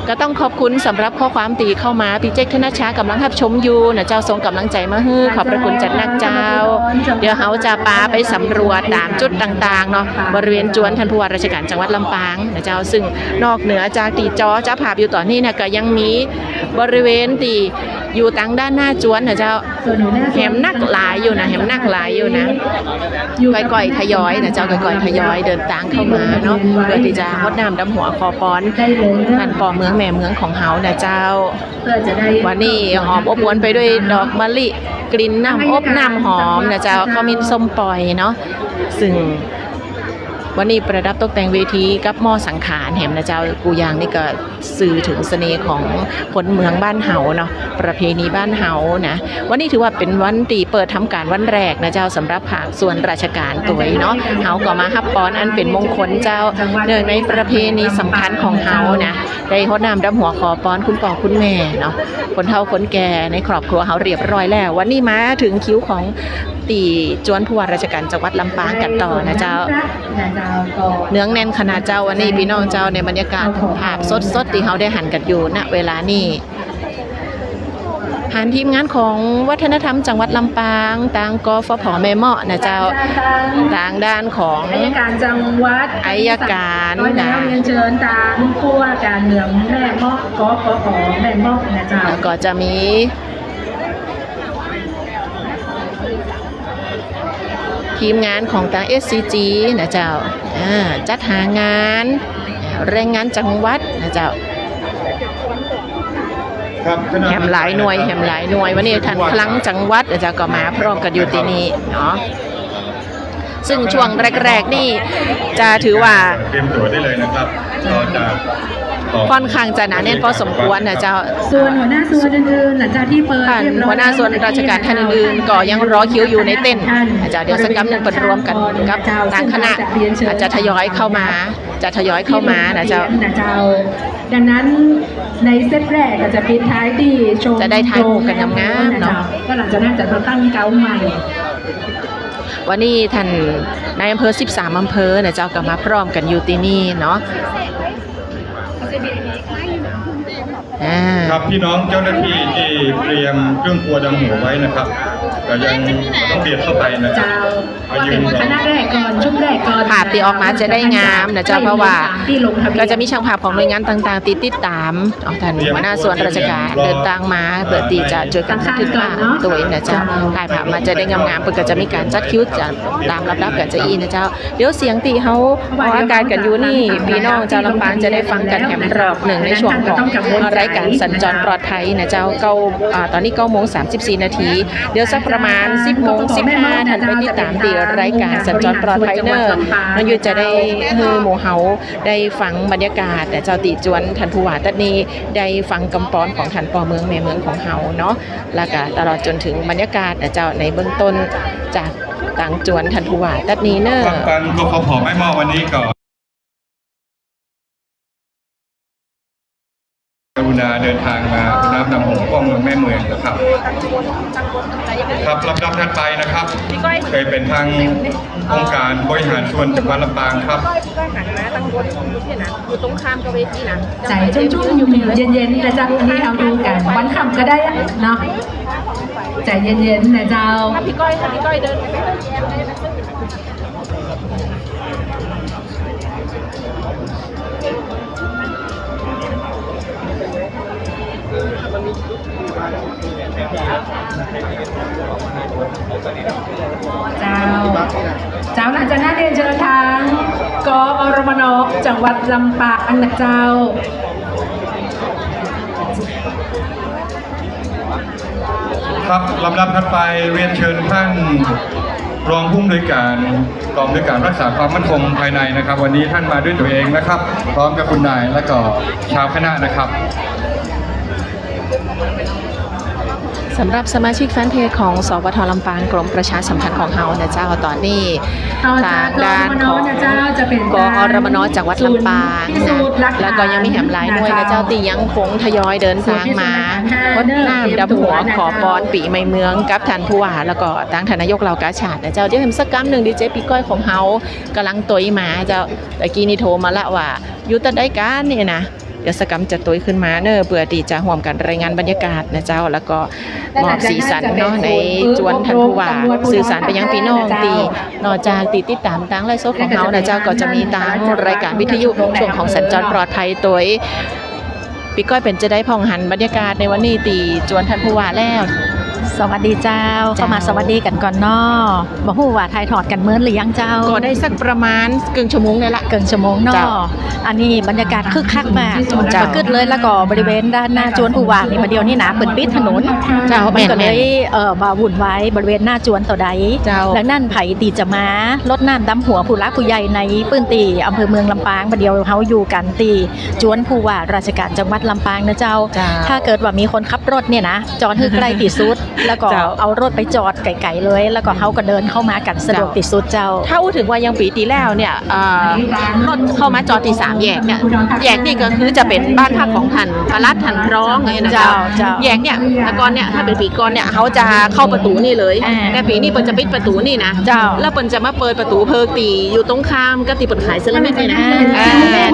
ก็ต้องขอบคุณสำหรับข้อความตีเข้ามาพี่เจ๊กธนชากำลังรับชมอยู่นะเจ้าส่งกำลังใจมาฮื้อขอบพระคุณจัดนักเจ้าเดี๋ยวเขาจะพาไปสำรวจตามจุดต่างๆเนาะบริเวณจวนท่านผู้ว่าราชการจังหวัดลำปางนะเจ้าซึ่งนอกเหนือจากตีจอจะภาพอยู่ต่อนี้นะก็ยังมีบริเวณที่อยู่ทางด้านหน้าจวนนะเจ้าแหมนักหลายอยู่นะแหมนักหลายอยู่นะก่อยๆทยอยนะเจ้าก่อยๆทยอยเดินทางเข้ามาเนาะเพื่อที่จะรดน้ำดำหัวขอพรท่านป่อเมืองแม่เมืองของเฮานะเจ้าวันนี้หอมอบอวลไปด้วยดอกมะลิกลิ่นน้ำอบน้ำหอมนะเจ้าเขามีส้มปล่อยเนาะซึ่งวันนี้ประดับตกแต่งเวทีกับหม้อสังขารแหมนะเจ้ากูยางนี่ก็สื่อถึงเสน่ห์ของคนเมืองบ้านเฮาเนาะประเพณีบ้านเฮานะวันนี้ถือว่าเป็นวันตีเปิดทำการวันแรกนะเจ้าสำหรับภาคส่วนราชการตัวเนาะเฮาก็มาฮับป้อนอันเป็นมงคลเจ้าเนื่องในประเพณีสำคัญของเฮานะได้รดน้ำดำหัวขอป้อนคุณพ่อคุณแม่เนาะคนเฒ่าคนแก่ในครอบครัวเฮาเรียบร้อยแล้ววันนี้มาถึงคิวของตีจวนผู้ว่าราชการจังหวัดลำปางกันต่อนะเจ้าเนื้องแน่นขนาดเจ้าวันนี้พี่น้องเจ้าในบรรยากาศภาพสดๆที่เขาได้หันกันอยู่ณเวลานี้ผ่านทีมงานของวัฒนธรรมจังหวัดลำปางทางกฟผ.แม่เมาะนะเจ้าทางด้านของอัยการจังหวัดอัยการนะเรียนเชิญทางผู้ว่าการเมืองแม่เมาะกฟผ.แม่เมาะนะเจ้าก็จะมีทีมงานของทาง SCG นะเจ้าจัดหางานแรงงานจังหวัดนะเจ้าแหมหลายหน่วยวันนี้ท่านคลังจังหวัดนะเจ้าก็มาพร้อมกันอยู่ที่นี่เนาะซึ่งช่วงแรกๆนี่จะถือว่าเตรียมตัวได้เลยนะครับเราจะ ค่อนข้างจะหนาแน่นพอสมควรนะเจ้า ส่วนหัวหน้าส่วนอื่นๆหลังจากที่เปิด ท่าน เรียบร้อย หัวหน้าส่วนราชการท่านอื่นๆก็ยังรอคิวอยู่ในเต้นอาจารย์เดี๋ยวสักกำหนึ่งเปิดรวมกันกับทางคณะอาจจะทยอยเข้ามานะเจ้า ดังนั้นในเซตแรกก็จะปิดท้ายที่ชม จะได้ถ่ายรูปกันงามๆเนาะ แล้วหลังจากนั้นจะตั้งเก้าใหม่ วันนี้ท่านนายอำเภอ13อำเภอนะเจ้าก็มาพร้อมกันอยู่ที่นี่เนาะ ครับพี่น้องเจ้าหน้าที่ที่เตรียมเครื่องครัวดำหัวไว้นะครับก็ยังต้องเบียดเข้าไปนะครับ เจ้าว่าเป็นคณะแรกก่อนชุดแรกก่อน ภาพที่ออกมาจะได้งามนะเจ้าเพราะว่า ที่ลงทะเบียน ก็จะมีช่างภาพของหน่วยงานต่างๆติดตามท่านหัวหน้าส่วนราชการเดินทางมาเพื่อที่จะช่วยกันบันทึกภาพตัวเองนะเจ้าถ่ายภาพมาจะได้งามๆเพื่อก็จะมีการจัดคิวจะตามลำดับกันจะอีนะเจ้าเดี๋ยวเสียงตีเขาออกอากาศกันอยู่นี่พี่น้องเจ้าลำปางจะได้ฟังกันแถมรอบหนึ่งในช่วงของรายการสัญจรปลอดภัยนะเจ้าตอนนี้9:34 นาทีเดี๋ยวสักประมาณ 10:15 ท่านไปติดตามตีรายการสัญจรปลอดภัยเนอร์น้องยุ้ยจะได้มือหมู่เฮาได้ฟังบรรยากาศแต่เจ้าติจวนท่านผู้ว่าตัดนี้ได้ฟังกำปอนของท่านปอเมืองแม่เมืองของเฮาเนาะแล้วก็ตลอดจนถึงบรรยากาศแต่เจ้าในเบื้องต้นจากต่างจวนท่านผู้ว่าตัดนี้เนอร์ ฟังกฟผไม่มอวันนี้ก่อนกรุณาเดินทางมาน้ำนำหงส์ป้องเมืองแม่เมืองนะครับครับลำดับถัดไปนะครับเคยเป็นทางองค์การบริหารส่วนจังหวัดลำปางครับ อยู่ตรงข้ามกับเวทีนะ ใจชุ่มๆอยู่เย็นๆนะเจ้าอันนี้เราดูกันวันคำก็ได้เนาะใจเย็นๆนะเจ้า พี่ก้อยเดิน เจ้าหลังจากนั้นเรียนเชิญทางกอรมนจังหวัดลำปางนะเจ้า ครับลำดับถัดไปเรียนเชิญท่านรองผู้อำนวยการกองอำนวยการรักษาความมั่นคงภายในนะครับ วันนี้ท่านมาด้วยตัวเองนะครับ พร้อมกับคุณนายและก็ชาวคณะนะครับ สำหรับสมาชิกแฟนเพจของสวทลำปางกรมประชาสัมพันธ์ของเฮานะเจ้าตอนนี้ทางด้านของกอรมนจังหวัดลำปางนะแล้วก็ยังมีแหมหลายหน่วยนะเจ้าตียังคงทยอยเดินทางมาวัดน้ำดับหัวขอปอนปีใหม่เมืองกับท่านผู้ว่าแล้วก็ตั้งท่านนายกเหล่ากาชาดนะเจ้าเดี๋ยวเห็นสักกำหนึ่งดีเจปีก้อยของเฮากำลังตัวมาเจ้าตะกี้นี่โทรมาละว่าอยู่ตัดได้การเนี่ยนะเดี๋ยวสกรรมจะตัวขึ้นมาเนอะเพื่อที่จะห่วมกันรายงานบรรยากาศนะเจ้าแล้วก็มอบสีสันเนาะในจวนท่านผู้ว่าสื่อสารไปยังพี่น้องตีนอกจากติดตามทางไลฟ์สดของเขานะเจ้าก็จะมีทางรายการวิทยุช่วงของสัญจรปลอดภัยตัวปีก้อยเป็นจะได้พองหันบรรยากาศในวันนี้ตีจวนท่านผู้ว่าแล้ว สวัสดีเจ้าเข้ามาสวัสดีกันก่อนเนาะบ่ฮู้ว่าถ่ายทอดกันเหมือนหรือยังเจ้า ก็ได้สักประมาณครึ่งชั่วโมงเลยละ เกินชั่วโมงเนาะ เจ้า อันนี้บรรยากาศคึกคักมาก เจ้า ปะกึดเลยแล้วก็บริเวณด้านหน้าจวนผู้ว่านี่ประเดี๋ยวนี้นะเปิดปิดถนน เจ้า มันก็ แม่ เล น ยบ่วุ่นวายบริเวณหน้าจวนต่อใด เจ้า ดังนั้นไผตีจะมาลดน้ำดำหัวผู้รักผู้ใหญ่ในปื้นตีอำเภอเมืองลำปางประเดี๋ยวเฮาอยู่กันตีจวนผู้ว่าราชการจังหวัดลำปางนะเจ้า เจ้า ถ้าเกิดว่ามีคนขับรถเนี่ยนะจอดให้ใกล้ที่สุดแล้วก็ เจ้า เอารถไปจอดไกลๆเลย แล้วก็เขาก็เดินเข้ามากันสะดวกที่สุดเจ้า ถ้าพูดถึงว่ายังปีที่แล้วเนี่ยรถเข้ามาจอดที่3แยกเนี่ยแยกนี่ก็คือจะเป็นบ้านพักของท่านปลัดท่านร้องไงนะเจ้า เจ้า แยกเนี่ยแต่ก่อนเนี่ยถ้าเป็นปีก่อนเนี่ยเขาจะเข้าประตูนี่เลย อ่า แต่ปีนี้เปินจะปิดประตูนี่นะ เจ้า แล้วเปินจะมาเปิดประตูเพิกตีอยู่ตรงข้ามกับตีเปิดขายเซรามิกนี่นะ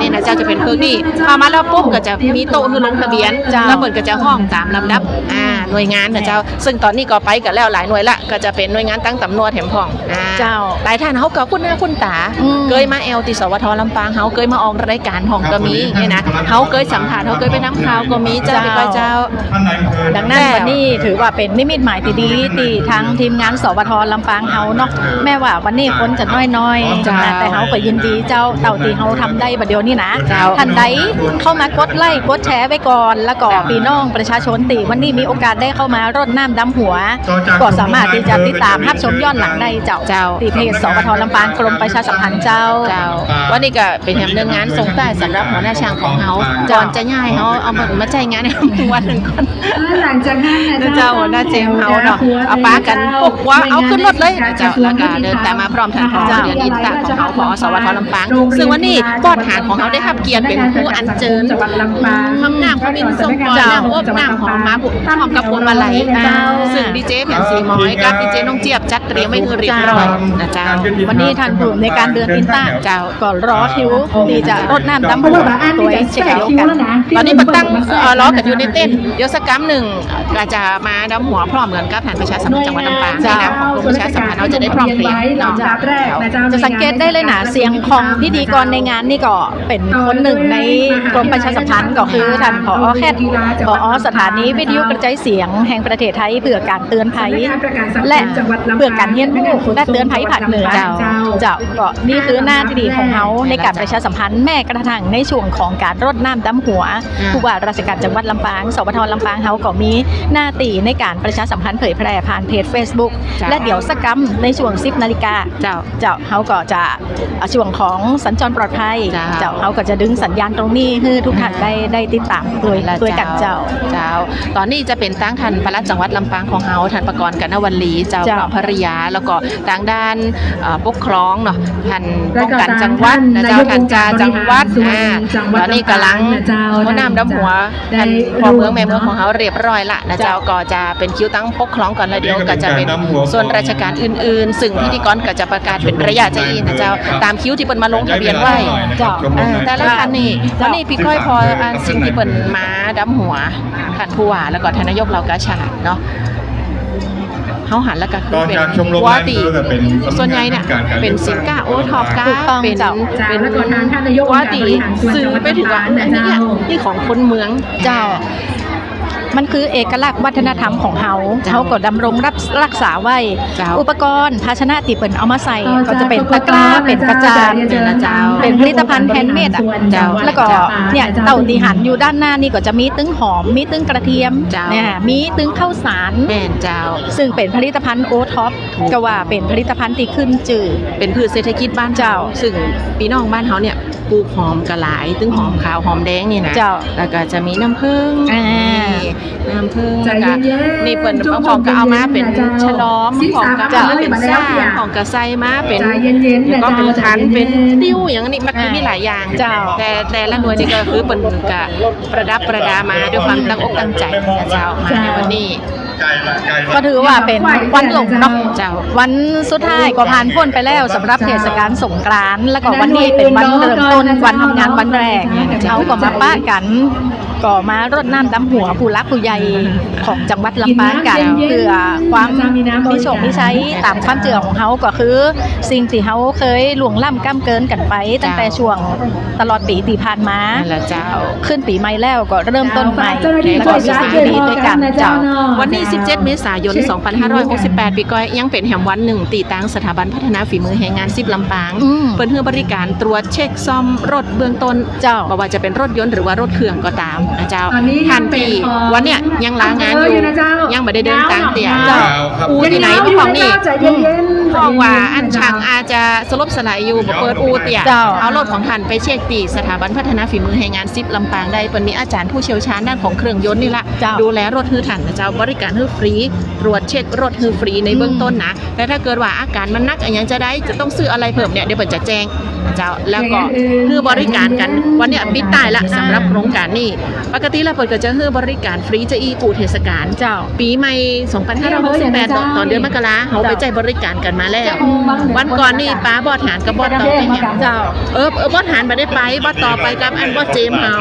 นี่นะเจ้าจะเป็นเพิกนี่พอมาแล้วปุ๊บก็จะมีโต๊ะคือลงทะเบียน เจ้า แล้วเปินก็จะห้องตามลำดับหน่วยงานนะเจ้าซึ่งตอนนี้ก็ไปกันแล้วหลายหน่วยละก็จะเป็นหน่วยงานตั้งตำรวจแถมพ่อง เจ้า หลายท่านเขาก็คุ้นหน้าคุ้นตา อืม เคยมาแอลติสวทลำปางเขาเคยมาออกรายการของก็มีเนี่ยนะเขาเคยสัมผัสเขาเคยไปน้ำข่าวก็มีเจ้าไปก้อยเจ้า ท่านนายอำเภอ ดังนั้นวันนี้ถือว่าเป็นนิมิตหมายที่ดีที่ทางทีมงานสวทลำปางเฮาเนาะแม้ว่าวันนี้คนจะน้อยๆ เจ้า แต่เฮาก็ยินดีเจ้าเต่าที่เฮาทำได้บัดเดียวนี้นะ เจ้า ท่านใดเข้ามากดไลค์กดแชร์ไว้ก่อน แล้วก็พี่น้องประชาชนติวันนี้มีโอกาสได้เข้ามารดน้ำดำ ำหัว ก็สามารถที่จะติดตามรับชมย้อนหลังได้เจ้าที่เพจสปทลำปางกรมประชาสัมพันธ์เจ้า วันนี้ก็เป็นแถมเรื่องงานส่งใต้สำหรับหัวหน้าช่างของเฮาก่อนจะย้ายเฮาเอามาใจงานในวันหนึ่งก่อน หลังจากนั้นนะ เจ้าหัวหน้าเจมเฮาเนาะเอาป้ากันปลุกว่าเอาขึ้นรถเลยเจ้าแล้วก็เดินตามมาพร้อมท่านผอเดือนอินตาของเฮาผอสวทลำปางซึ่งวันนี้บอดฐานของเฮาได้รับเกียรติเป็นผู้อัญเชิญ จังหวัดลำปาง คำนามพระมินทรงกรนำอบนามของม้าบุกพร้อมกับพวงมาลัยซึ่งดีเจแผ่นสีม้อยกับดีเจน้องเจี๊ยบจัดเตรียมไว้คือเรียบร้อยนะเจ้า วันนี้ท่านผู้ในการเดินอินต้าเจ้าก็รอคิวที่จะรดน้ำดำหัวตัวเช็คเดียวกัน ตอนนี้มันตั้งล้อกันอยู่ในเต้นเดี๋ยวสักกัมหนึ่งก็จะมาดำหัวพร้อมเหมือนกับแผนประชาสัมพันธ์จังหวัดลำปางในนามของกรมประชาสัมพันธ์เราจะได้พร้อมเพรียงเนาะ จะสังเกตได้เลยนะเสียงของพิธีกรในงานนี่ก็เป็นคนหนึ่งในกรมประชาสัมพันธ์ก็คือท่านผอแคทผอสถานีวิทยุกระจายเสียงแห่งประเทศไทยเพื่อการเตือนภัยและเพื่อการเรียนรู้และเตือนภัยภาคเหนือเจ้าก็นี่คือหน้าที่ดีของเขาในการประชาสัมพันธ์แม้กระทั่งในช่วงของการรดน้ำดำหัวผู้ว่าราชการจังหวัดลำปางสปทลำปางเขาก็มีหน้าที่ในการประชาสัมพันธ์เผยแพร่ผ่านเพจ Facebook และเดี๋ยวสักกัมในช่วง 10 นาฬิกาเจ้าเขาก็จะช่วงของสัญจรปลอดภัยเจ้าเขาก็จะดึงสัญญาณตรงนี้ให้ทุกท่านได้ติดตามด้วยกันเจ้า ตอนนี้จะเป็นตั้งทันปลัดจังหวัดลำปางของเฮาทันประกรณ์กนวลีเจ้าพร้อมภริยาแล้วก็ทางด้านปกครองเนาะทันป้องกันจังหวัดนะเจ้าทันจาจังหวัดตอนนี้กำลังหัวน้ำดำหัวทันพอเมืองแม่เมืองของเฮาเรียบร้อยละนะเจ้าก็จะเป็นคิวตั้งปกครองก่อนแล้วเดี๋ยวก็จะเป็นส่วนราชการอื่นๆซึ่งพิธีกรก็จะประกาศเป็นระยะจะอีนะเจ้าตามคิวที่เปิ้นมาลงทะเบียนไว้แต่ละท่านนี่วันนี้พี่ก้อยพออ่านสิ่งที่เปิ้นมาดำหัวท่านผู้ว่าแล้วก็ท่านนายกเหล่ากาชาดเนาะเขาหันแล้วก็คือเป็นวัวตีส่วนใหญ่เนี่ยเป็นสินค้าโอท็อปก้าเป็นวัวตีสื่อไปถึงว่านี่ของคนเมืองเจ้ามันคือเอกลักษณ์วัฒนธรรมของเขาก็ดำรงรักษาไว้อุปกรณ์ภาชนะที่เปิ่นเอามาใส่ก็จะเป็นตะกร้าเป็นกระจาดเป็นผลิตภัณฑ์แฮนด์เมดแล้วก็เนี่ยเต่าตีหันอยู่ด้านหน้านี่ก็จะมีตึ้งหอมมีตึ้งกระเทียมเนี่ยมีตึ้งข้าวสารซึ่งเป็นผลิตภัณฑ์โอท็อปก็ว่าเป็นผลิตภัณฑ์ที่ขึ้นจื่อเป็นพืชเศรษฐกิจบ้านเจ้าซึ่งพี่น้องบ้านเขาเนี่ยปลูกหอมกระหลายตึ้งหอมขาวหอมแดงนี่นะแล้วก็จะมีน้ำผึ้งน้ำผึ้งนะคะนี่เปิ่นบางของก็เอามาเป็นฉลอมของก็เอาเป็นซ่าของก็ใส่มาเป็นก็เป็นทันเป็นติ้วอย่างนี้มันมีหลายอย่างแต่ละหน่วยนี่ก็คือเปิ่นก็ประดับประดามาด้วยความตั้งอกตั้งใจนะเจ้ามาในวันนี้ก็ถือว่าเป็นวันหลงเนาะวันสุดท้ายก็ผ่านพ้นไปแล้วสำหรับเทศกาลสงกรานต์แล้วก็วันนี้เป็นวันเริ่มต้นวันทำงานวันแรกเขาก็มาป้ากันก็มารดน้ำดำหัวผู้รักผู้ใหญ่ของจังหวัดลำปางกันเพื่อความมีโชคมีชัยตามความเชื่อของเขาก็คือสิ่งที่เขาเคยล่วงล้ำก้ำเกินกันไปตั้งแต่ช่วงตลอดปีที่ผ่านมาขึ้นปีใหม่แล้วก็เริ่มต้นใหม่แล้วก็สิ่งดีด้วยกันเจ้าวันนี้17 เมษายน 2568 ปีก้อยยังเป็นแห่งวันหนึ่งตีตั้งสถาบันพัฒนาฝีมือแห่งงาน10ลำปางเปิดให้บริการตรวจเช็คซ่อมรถเบื้องต้นไม่ว่าจะเป็นรถยนต์หรือว่ารถเครื่องก็ตามนะเจ้าทันทีวันเนี้ยยังลางานอยู่ยังไม่ได้เดินทางเตี่ยอูที่ไหนพวกของนี่เพราะว่าอันช่างอาจจะสลบสลายอยู่เปิดอูเตี่ยเอารถของท่านไปเช็คตีสถาบันพัฒนาฝีมือแห่งงาน10ลำปางได้เป็นมีอาจารย์ผู้เชี่ยวชาญด้านของเครื่องยนต์นี่ละดูแลรถฮือท่านนะเจ้าบริการฮือฟรีตรวจเช็ครถฮือฟรีในเบื้องต้นนะแต่ถ้าเกิดว่าอาการมันนักอย่างจะได้จะต้องซื้ออะไรเพิ่มเนี่ยเดี๋ยวเปิดจะแจ้งเจ้าแล้วก็คือบริการกันวันเนี้ยปิดตายละสำหรับโครงการนี้ปกติแล้วเปิดก็จะคือบริการฟรีจะอีปูเทศกาลเจ้าปีใหม่2568ตอนเดือนมกราเขาไปใจบริการกันมาแล้ววันก่อนนี่ป้าบอดหานกับบอดต่อไปเนี่ยเจ้าบอดหานไปได้ไปบอดต่อไปกับอันบอดเจมเฮา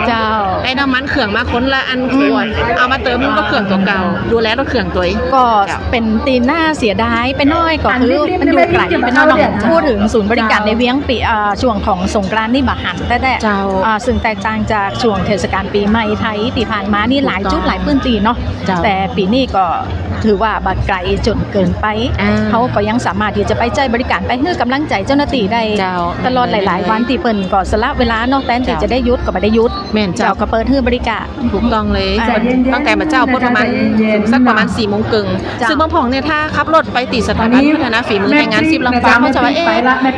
ได้น้ำมันเครื่องมาคนละอันขวดเอามาเติมก็เครื่องตัวเก่าดูแลรถเครื่องตัวก็เป็นตีหน้าเสียดายไปน้อยก็คือมันอยู่ไกลไปน้อยพูดถึงศูนย์บริการในเวียงปีช่วงของสงกรานต์นี่บะหันแต่ซึ่งแตกต่างจากช่วงเทศกาลปีใหม่ไทยที่ผ่านมานี่หลายจุดหลายพื้นที่เนาะแต่ปีนี้ก็ถือว่าบัดไกลจนเกินไปเขาก็ยังสามารถที่จะไปใจบริการไปให้กำลังใจเจ้าหน้าที่ได้ตลอดหลายๆวันที่เปิ่นก็สละเวลานอกแต่ที่จะได้ยุดก็ไม่ได้ยุดแม่นเจ้าก็เปิดให้บริการถูกต้องเลยตั้งแต่มาเจ้าพุทธมันสัก ประมาณ4 โมงครึ่ง จ้ะ ซึ่งบางผ่องเนี่ยถ้าขับรถไปติดสถาบันพัฒนาฝีมือแรงงาน10 ลำปางเขาจะว่า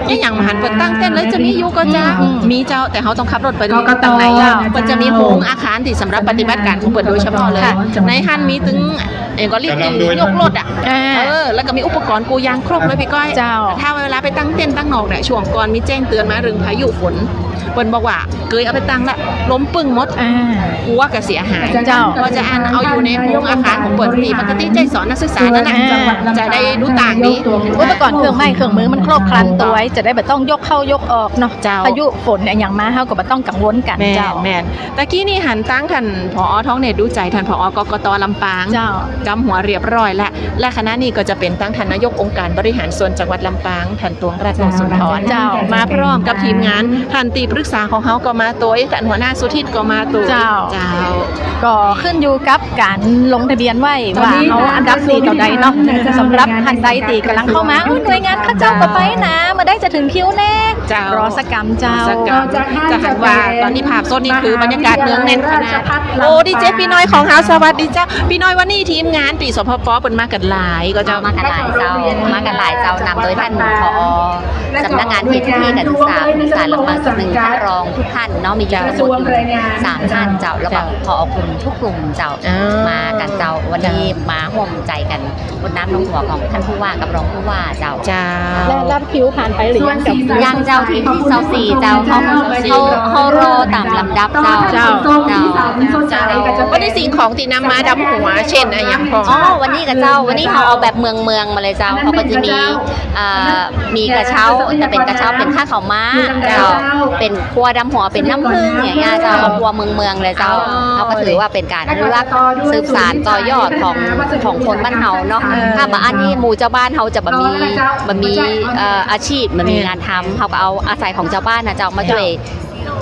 นี่อย่างมหันเปิดตั้งเต้นแล้วจะมีอยู่ก็จะมีเจ้าแต่เขาต้องขับรถไปดูตั้งไหนมันจะมีโฮงอาคารที่สำหรับปฏิบัติการของเปิดโดยเฉพาะเลยในฮันมีถึงก็เรียกยกรถแล้วก็มีอุปกรณ์กูยางครบเลยพี่ก้อย เจ้า ถ้าเวลาไปตั้งเต้นตั้งนอกเนี่ยช่วงก่อนมีแจ้งเตือนมาเรื่องพายุฝนเปิ้นบอกว่าเคยเอาไปตั้งละล้มปึ้งหมดกลัวก็เสียหาย เจ้า ก็จะเอาอยู่ในโครงอาคารของเปิดที่ปกติใจสอนนักศึกษานั่นแหละจะได้รู้ต่างดี อุปกรณ์เครื่องไม้เครื่องมือมันครบครันตัวไว้จะได้แบบต้องยกเข้ายกออกเนาะ เจ้า พายุฝนอย่างมาเฮาก็บ่ต้องกังวลกัน แม่ เจ้า แม่ตะกี้นี่หันตั้งท่านผอท้องเนตรดูใจท่านผอกกตลำปาง เจ้า กำหัวเรียบร้อยและคณะนี้ก็จะเป็นตั้งท่านนายกองค์การบริหารส่วนจังหวัดลำปางท่านตวงราชวงศ์สุนทร เจ้า มาพร้อมกับทีมงานท่านตีปรึกษาของเขาก็มาตัวท่านหัวหน้าสุทิตก็มาตัว เจ้า เจ้า ก็ขึ้นอยู่กับการลงทะเบียนไว้ว่าเขาอันดับ4ต่อใดเนาะสำหรับท่านใดที่กำลังเข้ามาหน่วยงานข้าเจ้าก็ไปนะมาได้จะถึงคิวแน่ เจ้าร อสกรรมเจ้า สกรรมจะหันว่าตอนนี้ภาพสดนี่คือบรรยากาศเนืองแน่นขนาดโอ้ดีเจพี่น้อยของเฮาสวัสดีเจ้าพี่น้อยวันนี้ทีมงานตีสพปเป็นมากันหลายก็จะ มากันหลายเจ้านำโดยท่านผอสำนักงานเขตพื้นที่การศึกษาสารลำปางส่วนหนึ่งท่านรองทุกท่านเนาะมีอยู่ทั้งหมดอยู่3 ท่านเจ้าแล้วก็ผอกลุ่มทุกกลุ่มเจ้ามากันเจ้าวันนี้มาร่วมใจกันบนน้ำลงหัวของท่านผู้ว่ากับรองผู้ว่าเจ้า เจ้า และรับคิวผ่านไปหรือยังกับ ยังเจ้าที่24เจ้าเขารอตามลำดับเจ้า วันนี้สิ่งของที่นำมาดำหัวเช่นอะไรอย่างพอ อ๋อวันนี้กับเจ้าวันนี้เขาเอาแบบเมืองมาเลยเจ้าเขาก็จะมีกระเช้าแต่เป็นกระเช้าเป็นข้าวขาวม้าเจ้าเป็นครัวดำหัวเป็นน้ำผึ้งอย่างเงี้ยเจ้าเอาครัวเมืองเลยเจ้าเขาก็ถือว่าเป็นการอนุรักษ์สืบสานต่อยอดของคนบ้านเฮาเนาะถ้าบางอันที่หมู่เจ้าบ้านเฮาจะแบบมีอาชีพมันมีงานทำเขาก็เอาอาศัยของเจ้าบ้านนะเจ้ามาช่วย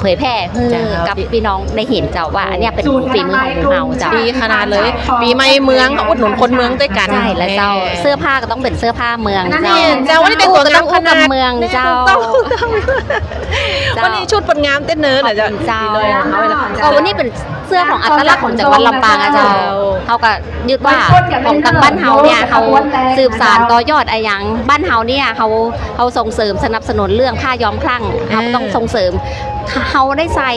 เผยแพร่ให้กับพี่น้องได้เห็นเจ้าว่าอันเนี้ยเป็นฝีมือของเราเจ้า ดีขนาดเลยปีใหม่เมืองอุดหนุนคนเมืองด้วยกัน ใช่แล้วเจ้าเสื้อผ้าก็ต้องเป็นเสื้อผ้าเมือง นี่เจ้าวันนี้เป็นตัว ก็ต้อง ขนาด เมืองเจ้า วันนี้ชุดผลงามเต้นเนื้อหน่อย ขอบคุณเจ้า เอาเลย ก็วันนี้เป็นเสื้อของอัตลักษณ์ของจังหวัดลำปางอะเจ้าเขาก็ยึดว่าของทางบ้านเฮาเนี่ยเขาสืบสานต่อยอดอะไรอย่างบ้านเฮาเนี่ยเขาส่งเสริมสนับสนุนเรื่องผ้าย้อมคลั่งเขาต้องส่งเสริมเขาได้ใส่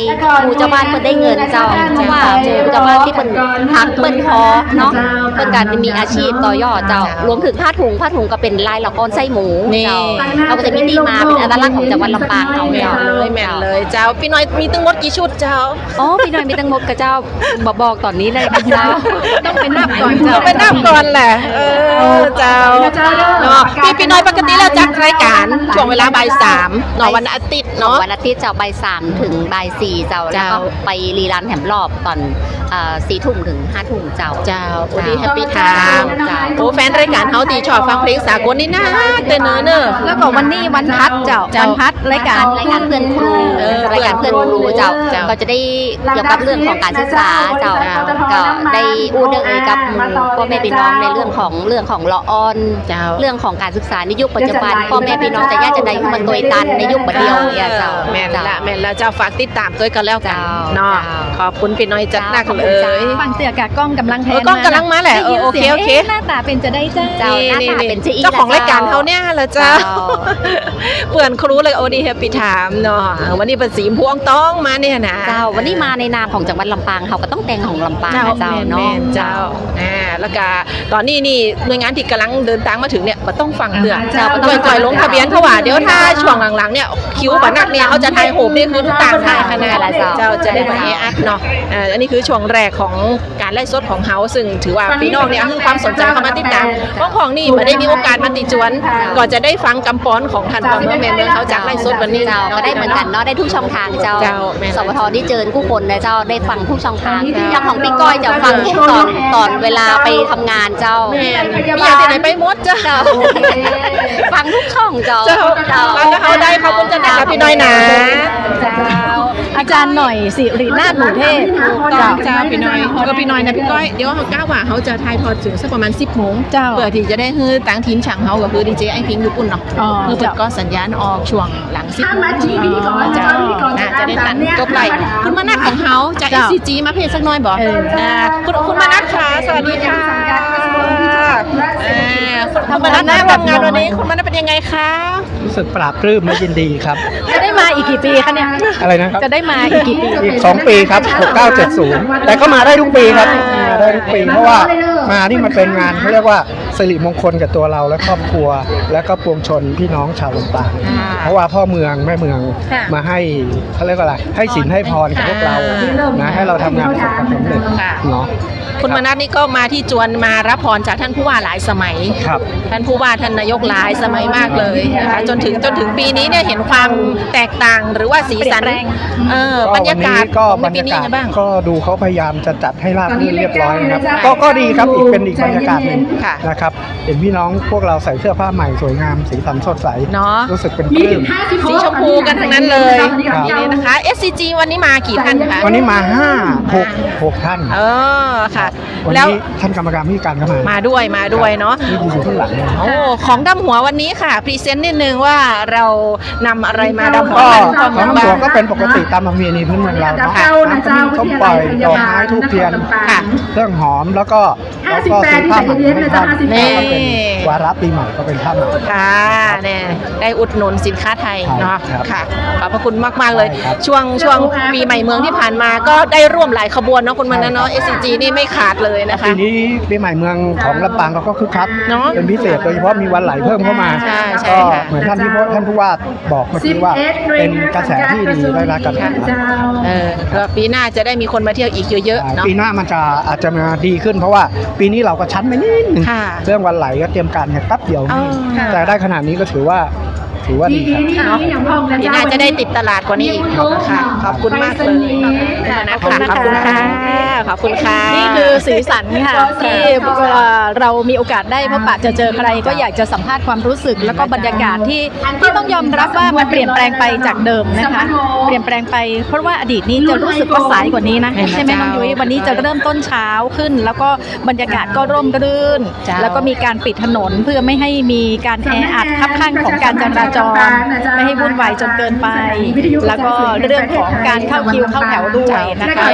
หมู่เจ้าบ้านเพิ่นได้เงินเจ้าเพราะว่าหมู่เจ้าบ้านที่เพิ่นพักเปิ้นพอเนาะเพิ่นการมีอาชีพต่อยอดเจ้ารวมถึงผ้าถุงก็เป็นลายละครไส้หมูเจ้าเขาก็จะมีที่มาเป็นอัตลักษณ์ของจังหวัดลำปางเขา แม่ เจ้า เลยแม่เลยเจ้าพี่น้อยมีตั้งหมดกี่ชุดเจ้า อ๋อพี่น้อยมีตั้งหมดกับเจ้าบอกตอนนี้เลยกับเจ้า ต้องไปนับก่อนเจ้า ไปนับก่อนแหละเจ้าเนาะพี่น้อยปกติแล้วจัดรายการช่วงเวลาบ่าย3เนาะวันอาทิตย์เนาะ วันอาทิตย์เจ้าบ่าย3ถึงบ่าย4เจ้าแล้วก็ไปรีรันแถมรอบตอน4 ทุ่มถึง5 ทุ่มเจ้า เจ้าโอ้ดีแฮปปี้ไทม์ เจ้า โอ้แฟนรายการเฮาตีชอบฟังเพลงสากลนี่นะเต้นเนอะ แล้วก็วันนี้วันพัดเจ้าวันพัดรายการ รายการเพื่อนครูรายการเพื่อนครูเจ้าก็จะได้เกี่ยวกับเรื่องของการศึกษาเจ้าก็ได้อู้เรื่องกับพ่อแม่พี่น้องในเรื่องของละออน เจ้า เรื่องของการศึกษาในยุคปัจจุบันพ่อแม่พี่น้องจะยากจะได้มันตัวตันในยุคบัดเดียวเนี่ยเจ้า แม่นละเจ้าฝากติดตามด้วยกันแล้วกัน เจ้า เนาะขอบคุณพี่น้อยจัดหนักเลย ฟังเสียกะกล้องกำลังแทน กล้องกำลังมาแหละ ได้ยิน โอเค สียง โอเค หน้าตาเป็นจะได้เจ้า เจ้าหน้าตาเป็นชื่ออี เจ้าของรายการ เจ้า เขาเนี่ยเหรอเจ้า เจ้า เปื่อนครูเลยโอดีแฮปปี้ไทม์เนาะวันนี้เป็นสีพวงต้องมาเนี่ยนะ เจ้าวันนี้มาในนามของจังหวัดลำปางเขาก็ต้องแต่งของลำปาง เจ้า นะเจ้าเนาะ แม่นเจ้าแล้วก็ตอนนี้นี่หน่วยงานที่กำลังเดินทางมาถึงเนี่ยมันต้องฟังเตือน เจ้า ก่อยลงทะเบียนเพราะว่าเดี๋ยวถ้าช่วงหลังๆเนี่ยคิวบันักเนี่ยเขาจะทายโหมนี่คือทุกต่างทายขนาดเจ้าจะได้มาเออัดเนาะอันนี้คือช่วงแรกของการไล่สดของเฮาซึ่งถือว่าพี่น้องเนี่ยคือความสนใจเข้ามาติดตามของนี่มาได้มีโอกาสมาติจวนก็จะได้ฟังกำปอนของท่านพ่อแม่เมืองเขาจากไล่สดวันนี้ เจ้าก็ได้เหมือนกันเนาะได้ทุกช่องทางเจ้า เจ้าแม่น สวทได้เจอผู้คนนะเจ้าได้ฟังทุกช่องทางทางของพี่ก้อยจะฟังทุกตอนเวลาไปทำงานเจ้า แม่นมีอย่างที่ไหนไปหมดเจ้า เจ้าฟังทุกช่องเจ้า ฟังก็เขาได้ขอบคุณจันนะคะพี่น้อยนะ อาจารย์หน่อยสิรินาถหนูเทพ เจ้าพี่น้อยก็พี่น้อยนะพี่ก้อยเดี๋ยวเขาก้าวว่าเขาจะทายทอดถึงสักประมาณ10 โมง เจ้า เพื่อที่จะได้ฮือตั้งทีมช่างเขาก็คือดีเจไอพิงญี่ปุ่นเนาะ อ๋อ คือเปิดก็สัญญาณออกช่วงหลัง10 โมงเจ้าจะได้ตัดจบไล่คุณมานัดของเขาจาก เจ้า SCG มาเพจสักหน่อยบอกคุณมานัดค่ะสวัสดีค่ะ คุณมนัสได้ร่วมงานวันนี้คุณมนัสเป็นยังไงคะ รู้สึกปราบปลื้มและยินดีครับ จะได้มาอีกกี่ปีคะเนี่ย อะไรนะครับ จะได้มาอีกกี่ปี อีก 2 ปีครับ 6970 แต่ก็มาได้ทุกปีครับมาได้ทุกปีเพราะว่ามานี่มันเป็นงานเขาเรียกว่าสิริมงคลกับตัวเราและครอบครัว และก็ปวงชนพี่น้องชาวลำปางเพราะว่าพ่อเมืองแม่เมืองมาให้เขาเรียกว่าอะไรให้ศีลให้พรกับพวกเรานะให้เราทำงานประสบความสำเร็จเนาะ คุณมนัสนี่ก็มาที่จวนมารับพรจากท่านผู้ว่าหลายสมัย ครับ ท่านผู้ว่าท่านนายกหลายสมัยมากเลยนะคะจนถึงปีนี้เนี่ยเห็นความแตกต่างหรือว่าสีสันบรรยากาศ ก็ ของ บร ใน ร ปี ยา นี้ กาศ ไงบ้าง ก็ดูเขาพยายามจะจัดให้ราบรื่นเรียบร้อยนะครับก็ดีครับเป็นอีกบรรยากาศหนึ่ง ค่ะ นะครับเห็นพี่น้องพวกเราใส่เสื้อผ้าใหม่สวยงามสีสันสดใส เนาะ รู้สึกเป็นป มี ลื้ ถึ ม ง50 สีชมพูกันทั้งนั้นเลยนี่นะคะ SCG วันนี้มากี่ท่านคะ วันนี้มา6 ท่าน ค่ะ วัน แล้ว นี้ท่านกรรมการผู้การก็มา มาด้วยเนาะ นี่อยู่ข้างหลังเลย โอ้ของดำหัววันนี้ค่ะพรีเซนต์นิดนึงว่าเรานำอะไรมาดำหัว ก็ กัน ของน้ำหัวก็เป็นปกติตามประเพณีพื้นเมืองเราเนาะ ค่ะ น้ำขมิ้นส้มปล่อยดอกไม้ทูบเทียน ค่ะ เครื่องหอมแล้วก็สีผ้าไหมให้ท่านก็เป็นวาระปีใหม่ก็เป็นผ้าไหม ค่ะเนี่ยได้อุดหนุนสินค้าไทยเนาะ ครับ ค่ะขอบพระคุณมากๆเลย ครับ ช่วงปีใหม่เมืองที่ผ่านมาก็ได้ร่วมหลายขบวนเนาะคุณมนัสเนาะ SCG นี่ไม่ขาดเลยนะคะ ปีนี้ปีใหม่เมืองของลำปางก็คึกคัก เนอะ เป็นพิเศษโดยเฉพาะมีวันไหลเพิ่มเข้ามา ใช่ ก็ ค่ะ เหมือนท่านผู้ว่าบอกเมื่อกี้ว่าเป็นกระแสที่ดีได้รับการตอบรับ แล้วปีหน้าจะได้มีคนมาเที่ยวอีกเยอะๆเนาะ ปีหน้ามันจะอาจจะมาดีขึ้นเพราะว่าปีนี้เราก็ชั้นไปนิดนึง ค่ะ เรื่องวันไหลก็เตรียมการเนี่ยแป๊บเดียวนี่ ค่ะ แต่ได้ขนาดนี้ก็ถือว่าดีครับ ปีหน้าจะได้ติดตลาดกว่านี้อีกค่ะขอบคุณมากเลยนะคะขอบคุณค่ะขอบคุณค่ะ นี่คือสีสันค่ะที่เรามีโอกาสได้พบปะเจอใครก็อยากจะสัมภาษณ์ความรู้สึก แล้วก็บรรยากาศที่ต้องยอมรับว่ามันเปลี่ยนแปลงไปจากเดิมนะคะ เปลี่ยนแปลงไปเพราะว่าอดีตนี้จะรู้สึกว่าสายกว่านี้นะใช่ไหมน้องยุ้ยวันนี้จะเริ่มต้นเช้าขึ้น แล้วก็บรรยากาศก็ร่มรื่น แล้วก็มีการปิดถนนเพื่อไม่ให้มีการแออัดคับข้างของการจราจรไม่ให้วุ่นวายจนเกินไป แล้วก็เรื่องของการเข้าคิวเข้าแถวด้วยนะคะ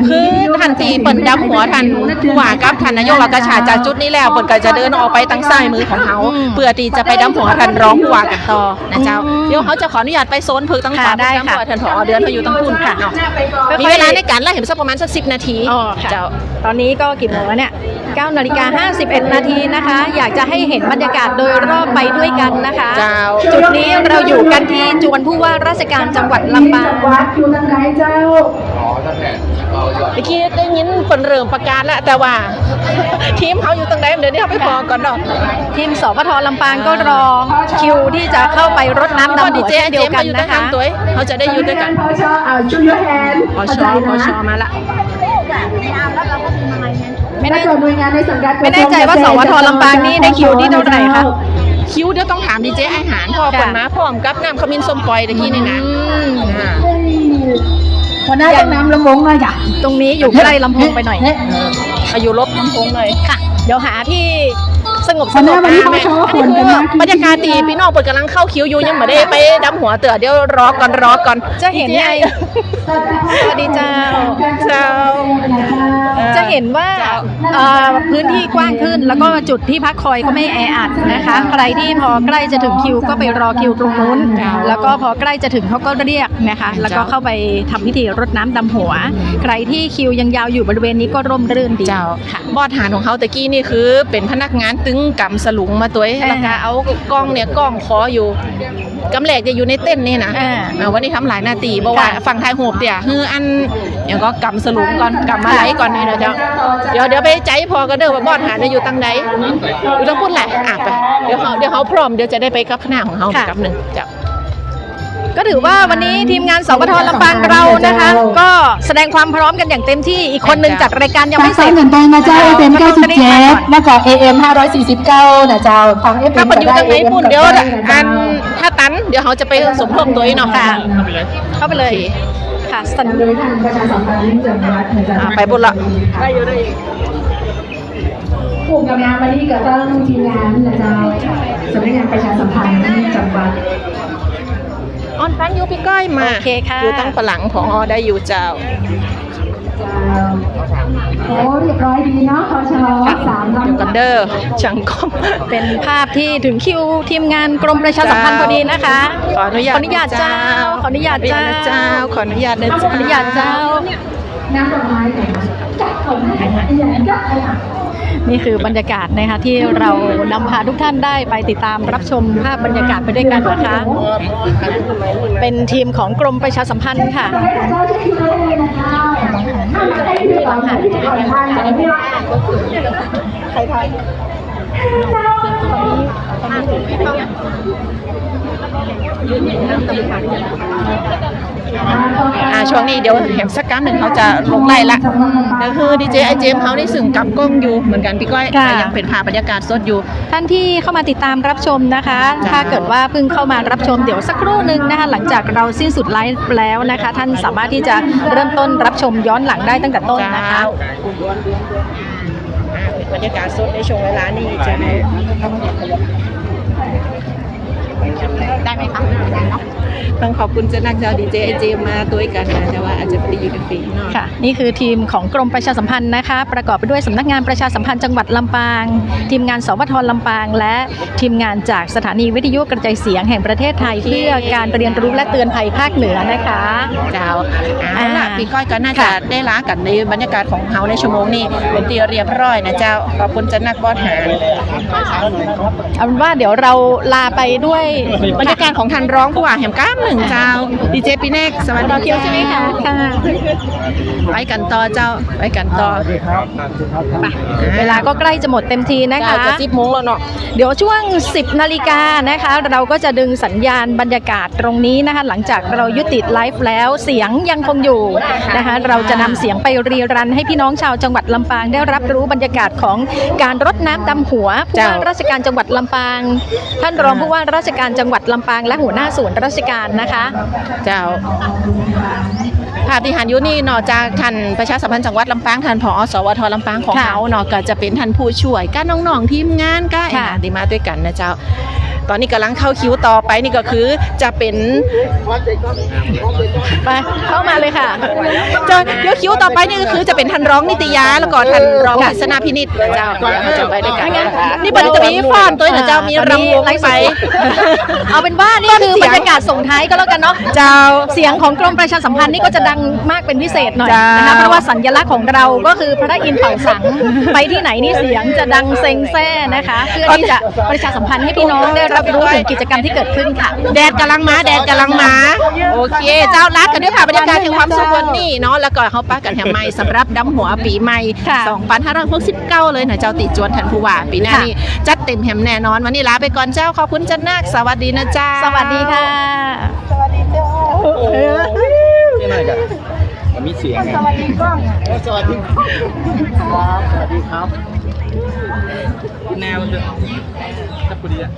คือทันทีเปิดดำหัวทันผู้ว่ากับทันนายกเรากระชาจากจุดนี้แล้วเปิดก็จะเดินออกไปทางซ้ายมือของเขาเพื่อที่จะไปดำหัวทันร้องผู้ว่ากันต่อนะเจ้าเดี๋ยวเขาจะขออนุญาตไปโซนพึกตั้งขวา ได้ ดำ ค่ะ หัวทันผอเดือนเขาอยู่ตั้งพุ่นค่ะเนาะมีเวลาในการไล่เห็นสักประมาณสัก10 นาที อ๋อค่ะ เจ้า ตอนนี้ก็กี่โมงแล้วเนี่ย9:51 นาทีนะคะ อยากจะให้เห็นบรรยากาศโดยรอบไปด้วยกันนะคะ เจ้า จุดนี้เราอยู่กันที่จวนผู้ว่าราชการจังหวัดลำปาง วัดอยู่ทางไหนเจ้า เมื่อกี้ได้ยินคนเริ่มประกาศแล้วแต่ว่า ทีมเขาอยู่ตรงไหนเดี๋ยวนี้เขาไปพอก่อนเนาะ ทีมสปทลำปางก็รอคิวที่จะเข้าไปรดน้ำดำหัวเช่นเดียวกันนะคะ ตัวเขาจะได้อยู่ด้วยกัน พอชชูยูแฮน พอชอมาละ ไม่ได้หน่วยงานในสังกัด ไม่แน่ใจว่าสวทลำปางนี่ได้คิวที่เท่าไหร่คะ คิวเดี๋ยวต้องถามดีเจอาหารพ่อก่อนนะพร้อมกับน้ำขมิ้นส้มปล่อยตะกี้นี่นะ หัวหน้าต้องน้ำลำวงเลยจ้ะ ตรงนี้อยู่ใกล้ลำโพงไปหน่อย อายุลบน้ำพงเลย ค่ะ เดี๋ยวหาที่สงบ วันนี้วันนี้เขา แม่ โชว์ อัน ผล นี้ กัน คือ นะ บรรยากาศดีพี่น้องเปิดกำลังเข้าคิวอยู่ยังไม่ได้ไปดำหัวเตือเดี๋ยวรอก่อน จะเห็นไงสวัสดีเจ้า เจ้า จะเห็นว่าพื้นที่กว้างขึ้น แล้วก็จุดที่พักคอยก็ไม่แออัดนะคะ ใครที่พอใกล้จะถึงคิวก็ไปรอคิวตรงนู้น แล้วก็พอใกล้จะถึงเขาก็เรียกนะคะ แล้วก็เข้าไปทำพิธีรดน้ำดำหัว ใครที่คิวยังยาวอยู่บริเวณนี้ก็ร่มรื่นดี เจ้า ค่ะ บอดหารของเขาตะกี้นี่คือเป็นพนักงานตึงกำสลุงมาตัวแล้วก็เอากล้องคออยู่กำแหลกจะอยู่ในเต้นนี่นะวันนี้ทำหลายนาทีบอกว่าฝั่งไทยโหบเตี่ยคืออันอย่างก็กำสลุงก่อนกำมาไหลก่อนนี่นะเจ้าเดี๋ยวไปใจพอก็เด้อว่าบอดหารจะอยู่ตั้งไหนอยู่ต้องพูดแหละไปเดี๋ยวเขาพร้อมเดี๋ยวจะได้ไปกับคณะของเขากับหนึ่งเจ้า ก็ถือว่าวันนี้ทีมงานสปทลำปางเรานะคะ ก็แสดงความพร้อมกันอย่างเต็มที่อีกคนหนึ่งจัดรายการยังไม่เสร็จ หนึ่งตัวนะเจ้า FM 97แล้วก็ AM 549นะเจ้าฟัง FM ถ้ามันอยู่ตรงไหนปุ่นเดี๋ยวอันถ้าตันเดี๋ยวเขาจะไปสมทบตัวอีกเนาะค่ะ เข้าไปเลยค่ะสัญ โดยทางประชาสัมพันธ์จังหวัดนะเจ้า ไปบุญละ กลุ่มกับงานวันนี้ก็ต้องทีมงานนะเจ้าสำนักงานประชาสัมพันธ์จังหวัด ออนฟังอยู่พี่ก้อยมา โอเคค่ะ อยู่ตั้งฝรั่งของอได้อยู่เจ้า โอ้เรียบร้อยดีเนาะพช3 เดี๋ยวกันเด้อจังก้ม เป็นภาพที่ถึงคิวทีมงานกรมประชาสัมพันธ์พอดีนะคะ ขออนุญาต ขออนุญาตเจ้า ขออนุญาตเจ้า ขออนุญาตนะ ข เจ้า ออนุญาตเจ้า น้ำดอกไม้เนี่ยจัดคนให้อย่างก็อะไร นี่คือบรรยากาศนะคะที่เรานำพาทุกท่านได้ไปติดตามรับชมภาพบรรยากาศไปด้วยกันนะคะ เป็นทีมของกรมประชาสัมพันธ์ค่ะ ให้เจ้าที่คิดเลยนะคะให้ที่ต่างหากที่จะผ่านทางไหนไม่ว่าใครทายช่วงนี้เดี๋ยวแหมสักกั๊บหนึ่งเขาจะลงไล่ละก็คือดีเจไอเจมเขาได้สึ่งกับกล้องอยู่เหมือนกันพี่ก้อย ค่ะ แต่ยังเป็นภาพบรรยากาศสดอยู่ ท่านที่เข้ามาติดตามรับชมนะคะ จ้ะ ถ้าเกิดว่าเพิ่งเข้ามารับชมเดี๋ยวสักครู่หนึ่งนะคะ หลังจากเราสิ้นสุดไลฟ์แล้วนะคะ ท่านสามารถที่จะเริ่มต้นรับชมย้อนหลังได้ตั้งแต่ต้นนะคะ บรรยากาศสดในช่วงเวลานี้จะได้ไหมคะต้องขอบคุณเจ้านักเจ้าดีเจไอเจมมาตัวกันนะแต่ว่าอาจจะไปอยู่ในฟรีเนาะ ค่ะนี่คือทีมของกรมประชาสัมพันธ์นะคะ ประกอบไปด้วยสำนักงานประชาสัมพันธ์จังหวัดลำปาง ทีมงานสวทลำปาง และทีมงานจากสถานีวิทยุกระจายเสียงแห่งประเทศไทย เพื่อการเรียนรู้และเตือนภัยภาคเหนือนะคะ เจ้าเอาล่ะพี่ก้อยก็น่าจะได้ล้ากันในบรรยากาศของเฮาในชั่วโมงนี้เป็นที่เรียบร้อยนะเจ้าขอบคุณเจ้านักบอสหาร เอาเป็นว่าเดี๋ยวเราลาไปด้วย บรรยากาศของทันร้องผู้ว่าแห่งก้ามหนึ่งเจ้าดีเจปีเนกสวัสดี คิวใช่ไหมคะค่ะ ไปกันต่อเจ้าไปกันต่อ เวลาก็ใกล้จะหมดเต็มทีนะคะ จะ10 โมงแล้วเนาะ เดี๋ยวช่วง 10 นาฬิกานะคะ เราก็จะดึงสัญญาณบรรยากาศตรงนี้นะคะ หลังจากเรายุติไลฟ์แล้วเสียงยังคงอยู่นะคะ เราจะนำเสียงไปรีรันให้พี่น้องชาวจังหวัดลำปางได้รับรู้บรรยากาศของการรดน้ำดำหัวผู้ว่าราชการจังหวัดลำปาง ท่านรองผู้ว่าราชการจังหวัดลำปางและหัวหน้าส่วนราชการนะคะ เจ้าภาพที่หันอยู่นี่นอกจากท่านประชาสัมพันธ์จังหวัดลำปางท่านผอ.สวทลำปางของ ค่ะ เขาเนาะก็จะเป็นท่านผู้ช่วยก็น้องๆทีมงานก็ ค่ะ ที่มาด้วยกันนะเจ้าตอนนี้กำลังเข้าคิวต่อไปนี่ก็คือจะเป็น ไปเข้ามาเลยค่ะ เดี๋ยวคิวต่อไปนี่ก็คือจะเป็นท่านร้องนิตยาแล้วก็ท่านรองกฤษณาพินิจนะเจ้าเดี๋ยวเขาจะไปด้วยกันนี่บันจะมีฟ้อนตัวนะเจ้ามีรำวงไป เอาเป็นว่านี่คือบรรยากาศส่งท้ายก็แล้วกันเนาะ เจ้า เสียงของกรมประชาสัมพันธ์นี่ก็จะดังมากเป็นพิเศษหน่อย จ้าน นะคะเพราะว่าสัญลักษณ์ของเราก็คือพระอินทร์เป่าสัง ไปที่ไหนนี่เสียงจะดังเซ็งแซ่นะคะ เพื่อที่จะประชาสัมพันธ์ให้พี่น้องได้รับรู้ถึงกิจกรรมที่เกิดขึ้นค่ะ แดดกำลังมาโอเคเจ้ารักกันด้วยค่ะบรรยากาศแห่งความสุขวันนี้เนาะแล้วก็เขาป้ากันแห่งใหม่สำหรับดำหัวปีใหม่ ค่ะ 2569เลยนะเจ้าติจวนทันผู้ว่าปีหน้านี่จัดเต็มแหมแน่นอนวันนี้ลาไปก่อนเจ้าขอบคุณเจ้านาคสวัสดีนะเจ้า สวัสดีค่ะ นี่หน่อยกันมีเสียงไงสวัสดีกล้องสวัสดีครับสวัสดีครับแนวเถอะถ้าคุณดีอะ